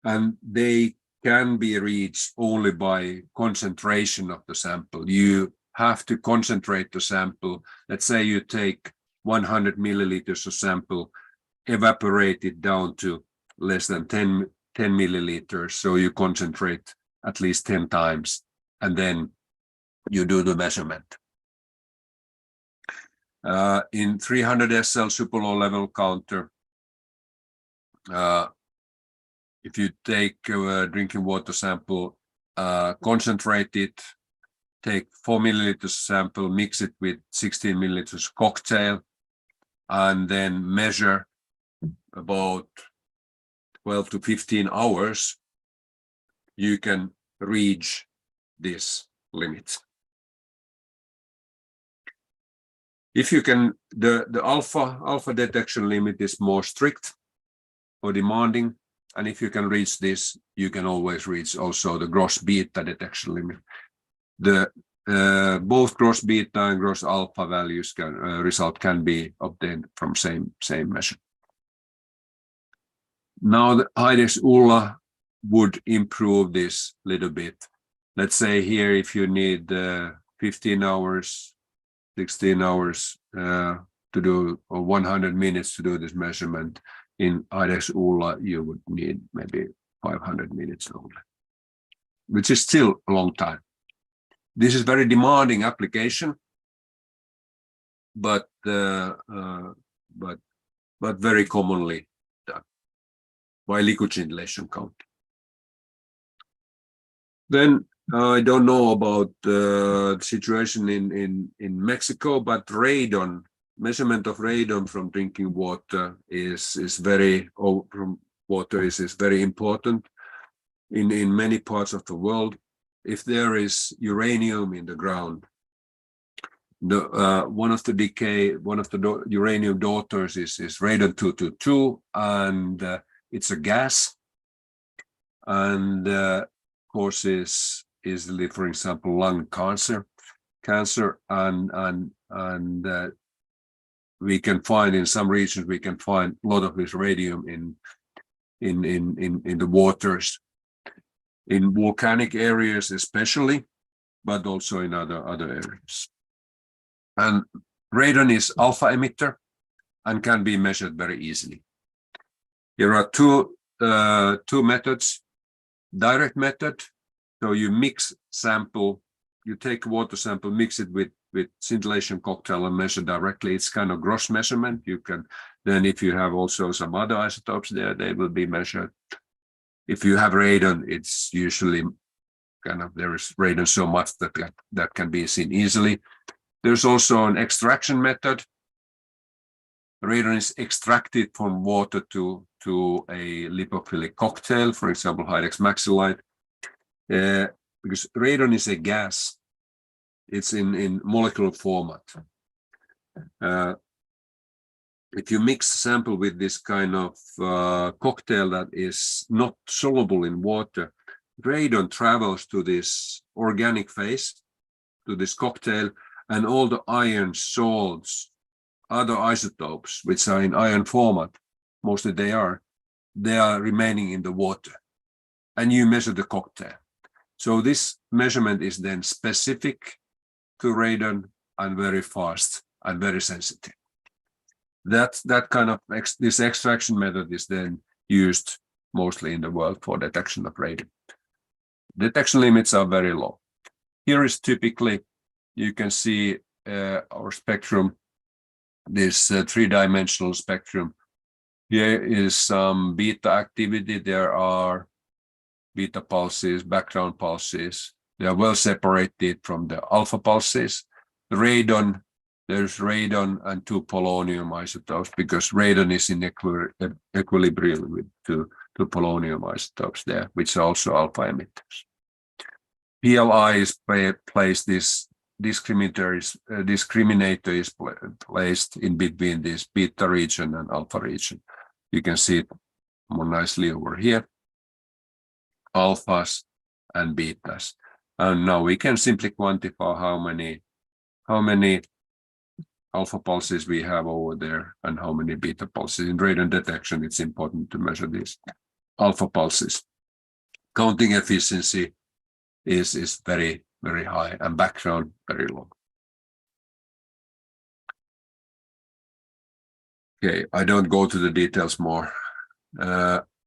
and they can be reached only by concentration of the sample. You have to concentrate the sample. Let's say you take 100 milliliters of sample, evaporate it down to less than 10 milliliters. So you concentrate at least 10 times, and then you do the measurement. In 300 SL super low level counter, if you take a drinking water sample, concentrate it, take 4 milliliters sample, mix it with 16 milliliters cocktail, and then measure about 12 to 15 hours, you can reach this limit. If you can, the alpha detection limit is more strict or demanding, and if you can reach this, you can always reach also the gross beta detection limit. The both gross beta and gross alpha values result can be obtained from same measure. Now the IDEX-ULA would improve this a little bit. Let's say here, if you need 15 hours, 16 hours to do, or 100 minutes to do this measurement, in IDEX-ULA you would need maybe 500 minutes only, which is still a long time. This is very demanding application, but very commonly done by liquid scintillation counting. Then I don't know about the situation in Mexico, but radon, measurement of radon from drinking water is very important in many parts of the world. If there is uranium in the ground, one of the uranium daughters is radon-222, and it's a gas, and causes easily, for example, lung cancer, and we can find in some regions a lot of this radium in the waters, in volcanic areas especially, but also in other areas. And radon is alpha emitter and can be measured very easily. There are two methods. Direct method, so you mix sample, you take a water sample, mix it with scintillation cocktail and measure directly. It's kind of gross measurement. You can then, if you have also some other isotopes there, they will be measured. If you have radon, it's usually kind of, there is radon so much that can be seen easily. There's also an extraction method. Radon is extracted from water to a lipophilic cocktail, for example, Hydex maxillite, because radon is a gas. It's in molecular format. If you mix a sample with this kind of cocktail that is not soluble in water, radon travels to this organic phase, to this cocktail, and all the iron, salts, other isotopes, which are in iron format, mostly they are remaining in the water, and you measure the cocktail. So this measurement is then specific to radon and very fast and very sensitive. That kind of this extraction method is then used mostly in the world for detection of radon. Detection limits are very low. Here is typically, you can see our spectrum, this three-dimensional spectrum. Here is some beta activity. There are beta pulses, background pulses. They are well separated from the alpha pulses. The radon, there's radon and two polonium isotopes, because radon is in equilibrium with two polonium isotopes there, which are also alpha emitters. PLI is placed, this discriminator is placed in between this beta region and alpha region. You can see it more nicely over here, alphas and betas. And now we can simply quantify how many alpha pulses we have over there and how many beta pulses. In radon detection, it's important to measure these alpha pulses. Counting efficiency is very, very high, and background very low. Okay, I don't go to the details more,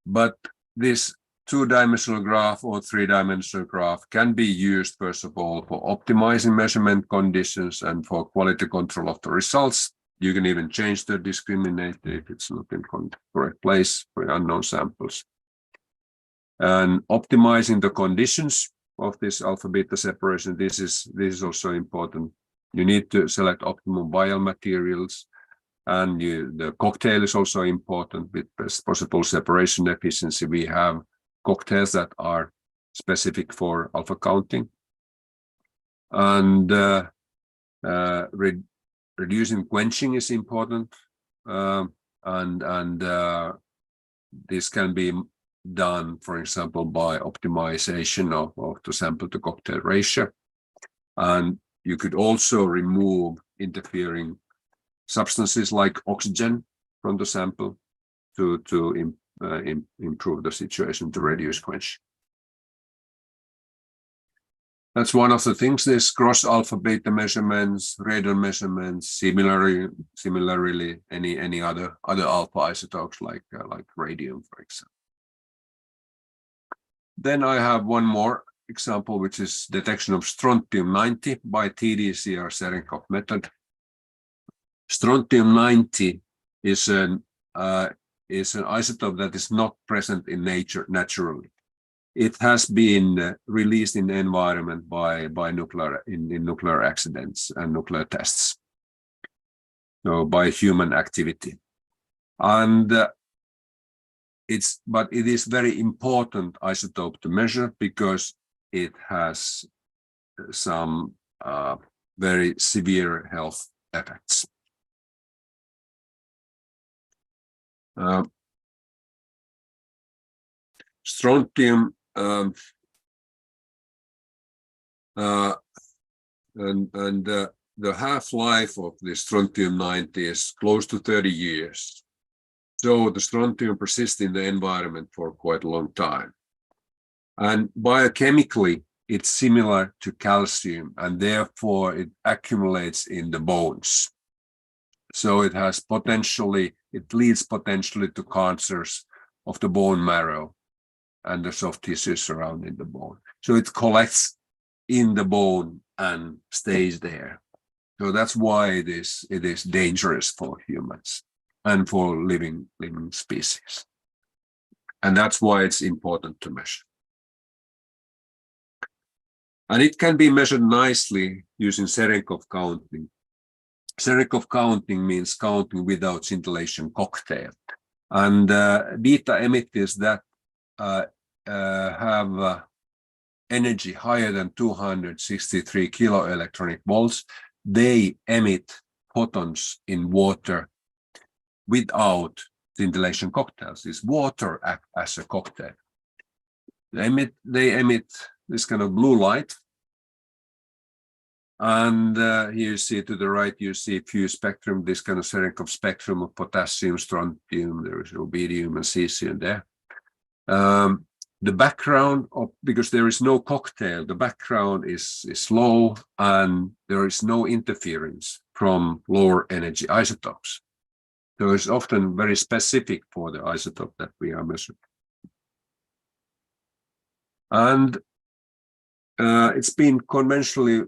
but this two-dimensional graph or three-dimensional graph can be used, first of all, for optimizing measurement conditions and for quality control of the results. You can even change the discriminator if it's not in the correct place for unknown samples. And optimizing the conditions of this alpha-beta separation, this is also important. You need to select optimum vial materials, and the cocktail is also important with best possible separation efficiency. We have cocktails that are specific for alpha counting. And reducing quenching is important, and this can be done, for example, by optimization of the sample to cocktail ratio. And you could also remove interfering substances like oxygen from the sample to improve the situation, to reduce quench. That's one of the things. There's cross alpha beta measurements, radon measurements, similarly any other alpha isotopes like radium, for example. Then I have one more example, which is detection of strontium-90 by TDCR Cherenkov method. Strontium-90 is an isotope that is not present in nature naturally. It has been released in the environment by nuclear accidents and nuclear tests, so by human activity. And but it is very important isotope to measure because it has some very severe health effects. Strontium the half-life of the strontium-90 is close to 30 years. So the strontium persists in the environment for quite a long time. And biochemically, it's similar to calcium, and therefore it accumulates in the bones. So it leads potentially to cancers of the bone marrow and the soft tissue surrounding the bone. So it collects in the bone and stays there. So that's why it is dangerous for humans and for living species. And that's why it's important to measure. And it can be measured nicely using Cherenkov counting. Cherenkov counting means counting without scintillation cocktail. And beta emitters that have energy higher than 263 kiloelectronic volts, they emit photons in water without scintillation cocktails. This water acts as a cocktail. They emit this kind of blue light. And here you see to the right, you see fused spectrum, this kind of Cherenkov spectrum of potassium, strontium, there is rubidium and cesium there. The background because there is no cocktail, the background is low and there is no interference from lower energy isotopes. So it's often very specific for the isotope that we are measuring. And it's been conventionally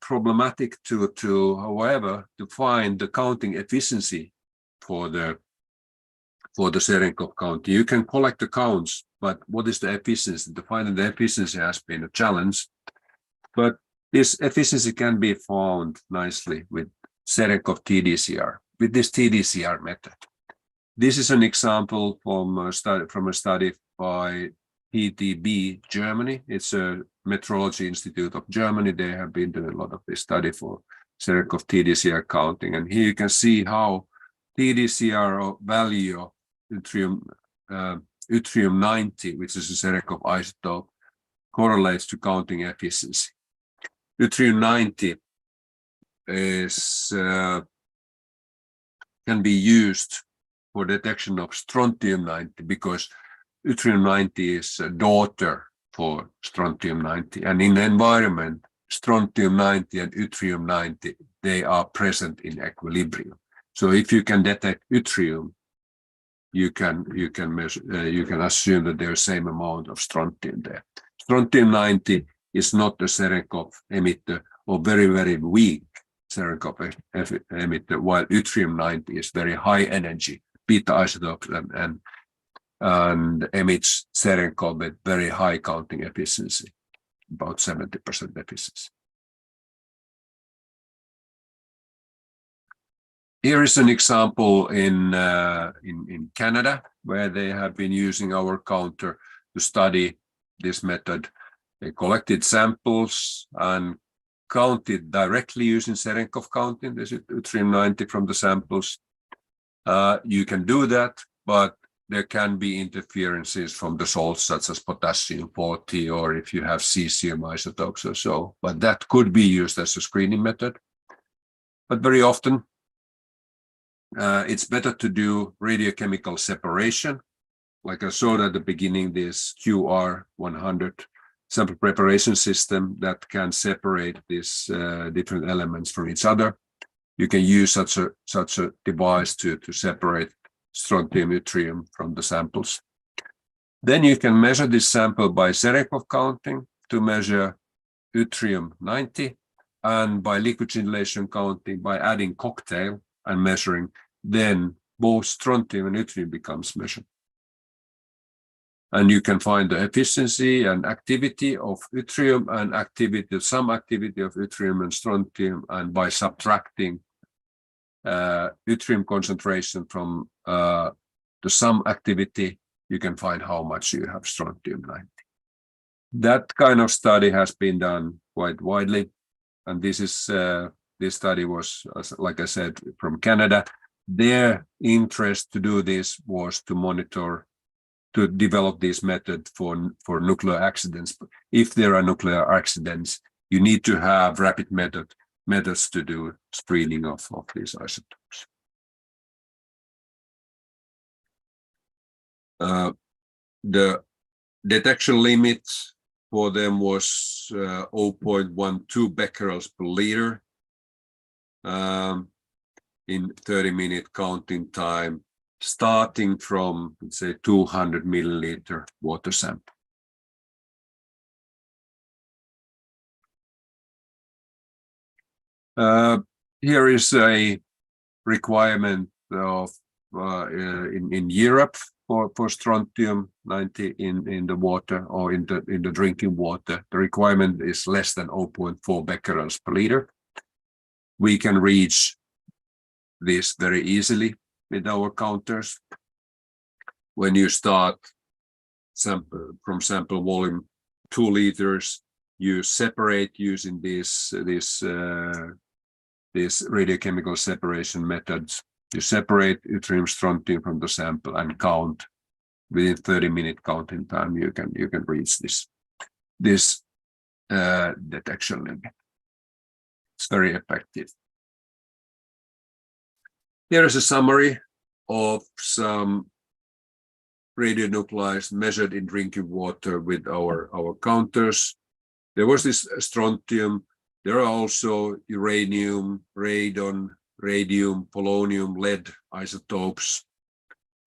problematic however, to find the counting efficiency for the Cherenkov count. You can collect the counts, but what is the efficiency? To find the efficiency has been a challenge. But this efficiency can be found nicely with Cherenkov TDCR, with this TDCR method. This is an example from a study by PTB Germany. It's a Metrology Institute of Germany. They have been doing a lot of this study for Cherenkov TDCR counting. And here you can see how TDCR value of yttrium-90, which is a Cherenkov isotope, correlates to counting efficiency. Yttrium-90 can be used for detection of strontium-90 because yttrium-90 is a daughter for strontium-90, and in the environment, strontium-90 and yttrium-90 they are present in equilibrium. So if you can detect yttrium, you can assume that there's same amount of strontium there. Strontium-90 is not a Cherenkov emitter or very, very weak Cherenkov emitter, while yttrium-90 is very high energy beta isotope and emits Cherenkov with very high counting efficiency, about 70% efficiency. Here is an example in Canada, where they have been using our counter to study this method. They collected samples and counted directly using Cherenkov counting. This is yttrium-90 from the samples. You can do that, but there can be interferences from the salts such as potassium-40 or if you have cesium isotopes or so, but that could be used as a screening method. But very often, it's better to do radiochemical separation. Like I showed at the beginning, this QR100 sample preparation system that can separate these different elements from each other. You can use such a device to separate strontium, yttrium from the samples. Then you can measure this sample by Cherenkov counting to measure yttrium-90, and by liquid scintillation counting by adding cocktail and measuring, then both strontium and yttrium becomes measured. And you can find the efficiency and activity of yttrium and some activity of yttrium and strontium, and by subtracting yttrium concentration from the sum activity, you can find how much you have strontium-90. That kind of study has been done quite widely, and this study was, like I said, from Canada. Their interest to do this was to develop this method for nuclear accidents. If there are nuclear accidents, you need to have rapid methods to do screening of these isotopes. The detection limit for them was 0.12 becquerels per liter in 30-minute counting time, starting from, let's say, 200 milliliter water sample. Here is a requirement of in Europe for strontium-90 in the water or in the drinking water. The requirement is less than 0.4 becquerels per liter. We can reach this very easily with our counters. When you start from sample volume 2 liters, you separate using these radiochemical separation methods. You separate yttrium, strontium from the sample and count. Within 30-minute counting time, you can reach this detection limit. It's very effective. Here is a summary of some radionuclides measured in drinking water with our counters. There was this strontium. There are also uranium, radon, radium, polonium, lead isotopes,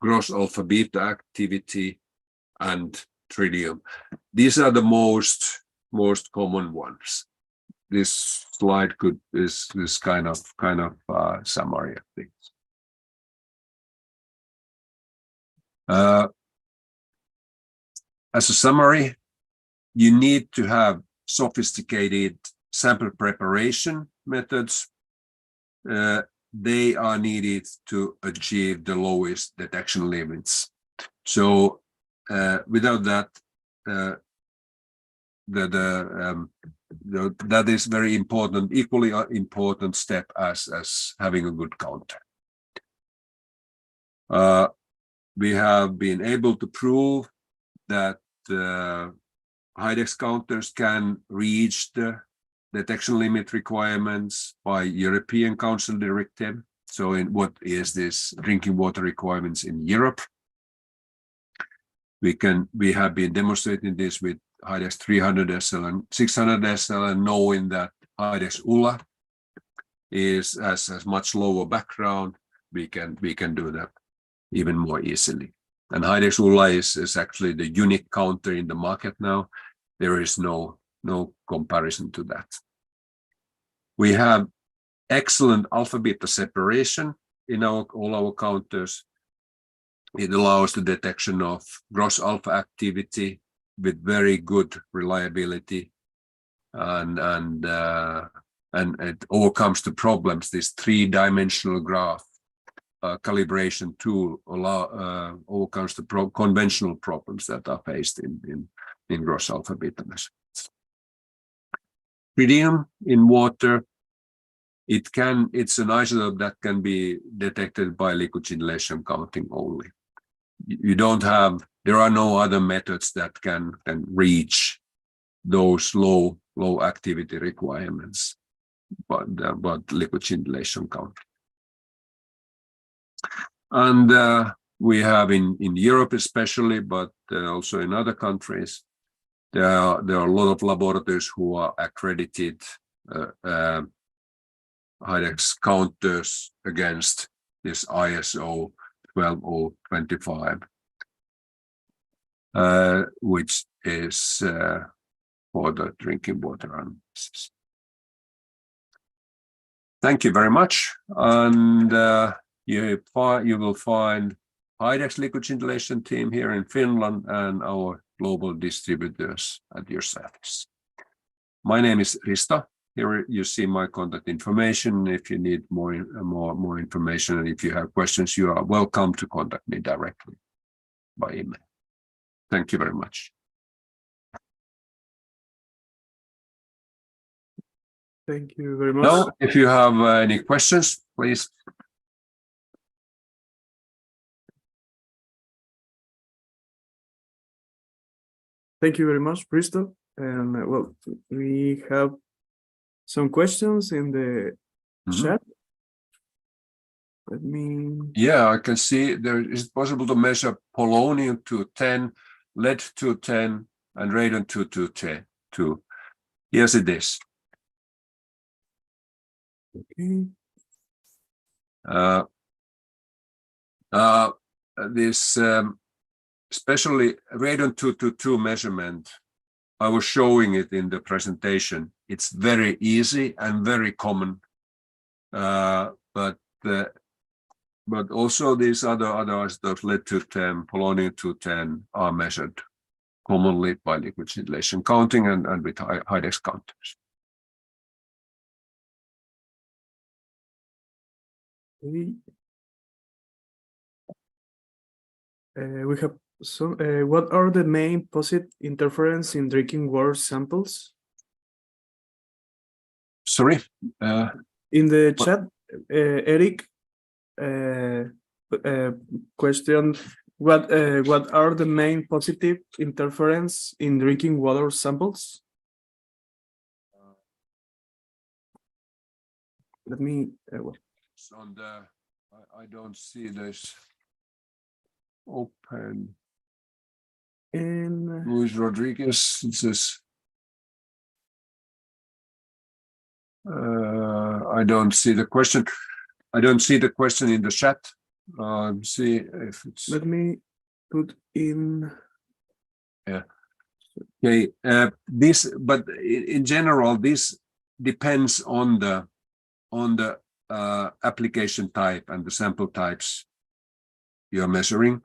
gross alpha beta activity, and tritium. These are the most common ones. This slide is this kind of summary of things. As a summary, you need to have sophisticated sample preparation methods. They are needed to achieve the lowest detection limits. So without that, that is very important, equally important step as having a good counter. We have been able to prove that HIDEX counters can reach the detection limit requirements by European Council directive. So in what is this drinking water requirements in Europe? We have been demonstrating this with HIDEX 300 SL and 600 SL, and knowing that HIDEX ULA has much lower background, we can do that even more easily. And HIDEX ULA is actually the unique counter in the market now. There is no comparison to that. We have excellent alpha beta separation in all our counters. It allows the detection of gross alpha activity with very good reliability, and it overcomes the problems. This three-dimensional graph calibration tool overcomes the conventional problems that are faced in gross alpha beta measurements. tritium in water, it's an isotope that can be detected by liquid scintillation counting only. You don't have, there are no other methods that can reach those low activity requirements, but liquid scintillation counting. And we have in Europe especially, but also in other countries, there are a lot of laboratories who are accredited HYDEX counters against this ISO 12025, which is for the drinking water analysis. Thank you very much, and you will find HYDEX liquid scintillation team here in Finland and our global distributors at your service. My name is Risto. Here you see my contact information. If you need more information, and if you have questions, you are welcome to contact me directly by email. Thank you very much. Thank you very much. Now, if you have any questions, please. Thank you very much, Risto. And well, we have some questions in the chat. Let me. Yeah, I can see there is it possible to measure polonium 210, lead 210, and radon 222. Yes, it is. Okay. This especially radon 222 measurement, I was showing it in the presentation. It's very easy and very common, but also these other isotopes, lead 210, polonium 210, are measured commonly by liquid scintillation counting and with HYDEX counters. Okay. We have some. What are the main positive interference in drinking water samples? Sorry. In the chat, Eric question: What are the main positive interference in drinking water samples? Let me. On the, I don't see this open. And Luis Rodriguez says, I don't see the question. I don't see the question in the chat. See if it's. Let me put in. Yeah. Okay. But in general, this depends on the application type and the sample types you're measuring.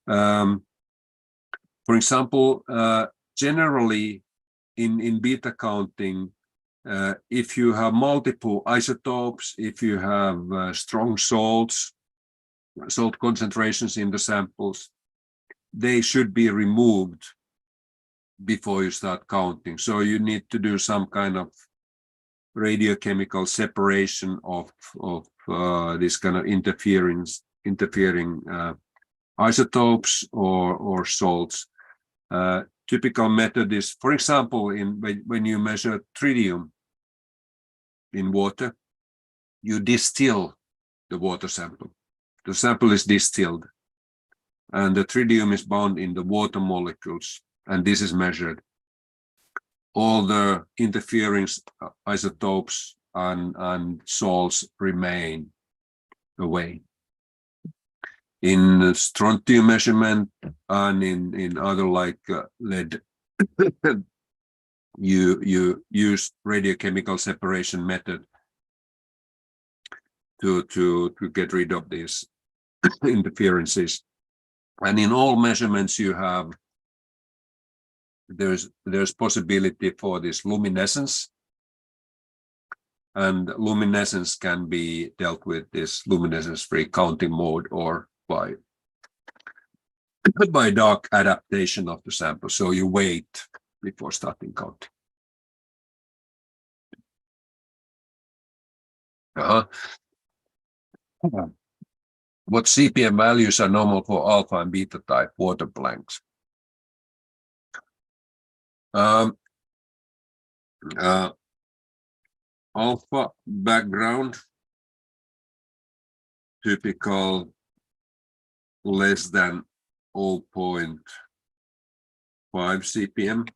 For example, generally in beta counting, if you have multiple isotopes, if you have strong salt concentrations in the samples, they should be removed before you start counting. So you need to do some kind of radiochemical separation of this kind of interfering isotopes or salts. Typical method is, for example, when you measure tritium in water, you distill the water sample. The sample is distilled, and the tritium is bound in the water molecules, and this is measured. All the interfering isotopes and salts remain away. In strontium measurement and in other like lead, you use radiochemical separation method to get rid of these interferences. And in all measurements you have, there's possibility for this luminescence, and luminescence can be dealt with this luminescence-free counting mode or by dark adaptation of the sample. So you wait before starting counting. What CPM values are normal for alpha and beta type water blanks? Alpha background, typical less than 0.5 CPM.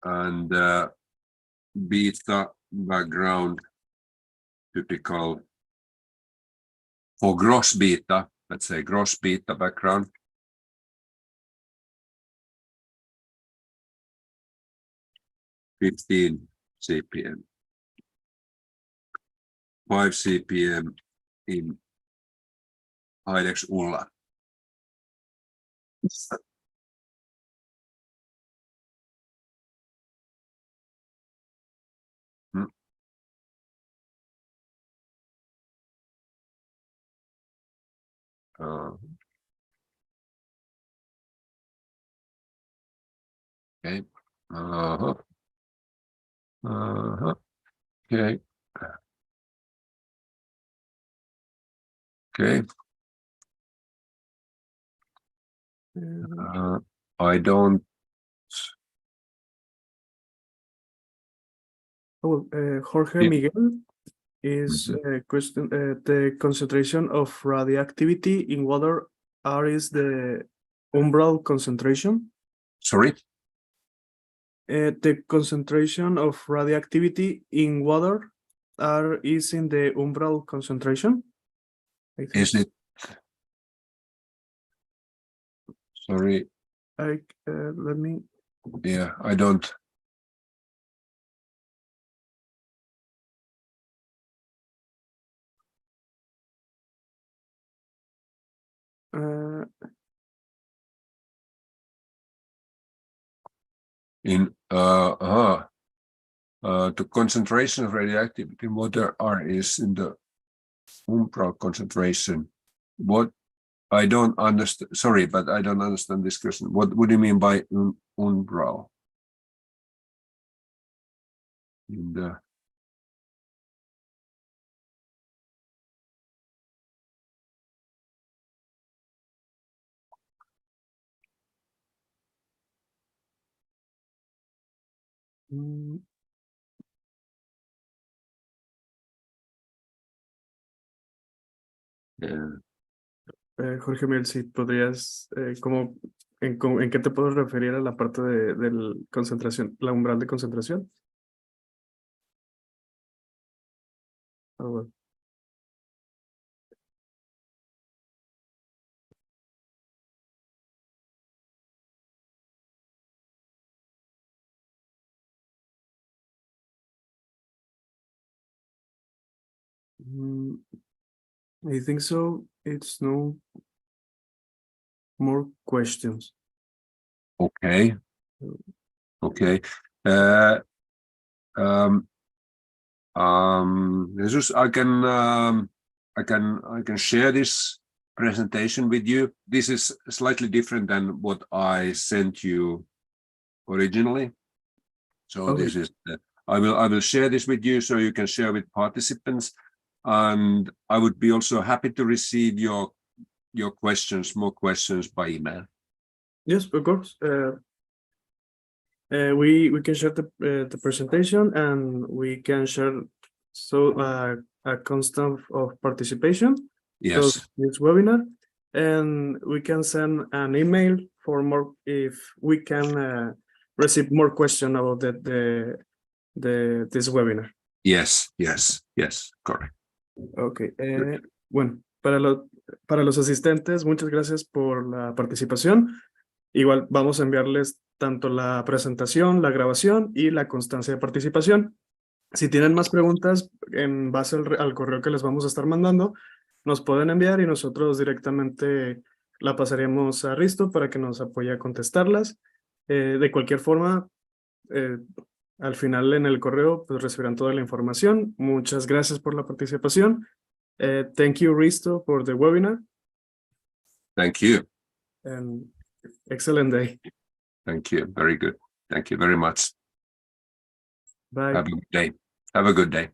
And beta background, typical for gross beta, let's say gross beta background. (15 CPM). 5 CPM in Heidex Ulla. Okay. Okay. Okay. I don't. Jorge Miguel is question. The concentration of radioactivity in water R is the umbral concentration. Sorry. The concentration of radioactivity in water R is in the umbral concentration. Is it? Sorry. Let me. Yeah, I don't. In the concentration of radioactivity in water R is in the umbral concentration. What? I don't understand. Sorry, but I don't understand this question. What do you mean by umbral? In the Jorge Miguel, si podrías, ¿en qué te puedo referir a la parte de concentración, la umbral de concentración? Bueno. I think so. It's no more questions. Okay. Okay. Jesus, I can share this presentation with you. This is slightly different than what I sent you originally. So Okay. this is I will share this with you so you can share with participants, and I would be also happy to receive your questions, more questions by email. Yes, of course. We can share the presentation, and we can share a constant of participation. Yes. So this webinar, and we can send an email for more if we can receive more questions about this webinar. Yes, correct. Okay. Bueno, para los asistentes, muchas gracias por la participación. Igual vamos a enviarles tanto la presentación, la grabación y la constancia de participación. Si tienen más preguntas en base al correo que les vamos a estar mandando, nos pueden enviar y nosotros directamente la pasaremos a Risto para que nos apoye a contestarlas. De cualquier forma, al final en el correo pues recibirán toda la información. Muchas gracias por la participación. Thank you, Risto, for the webinar. Thank you. And excellent day. Thank you. Very good. Thank you very much. Bye. Have a good day. Have a good day.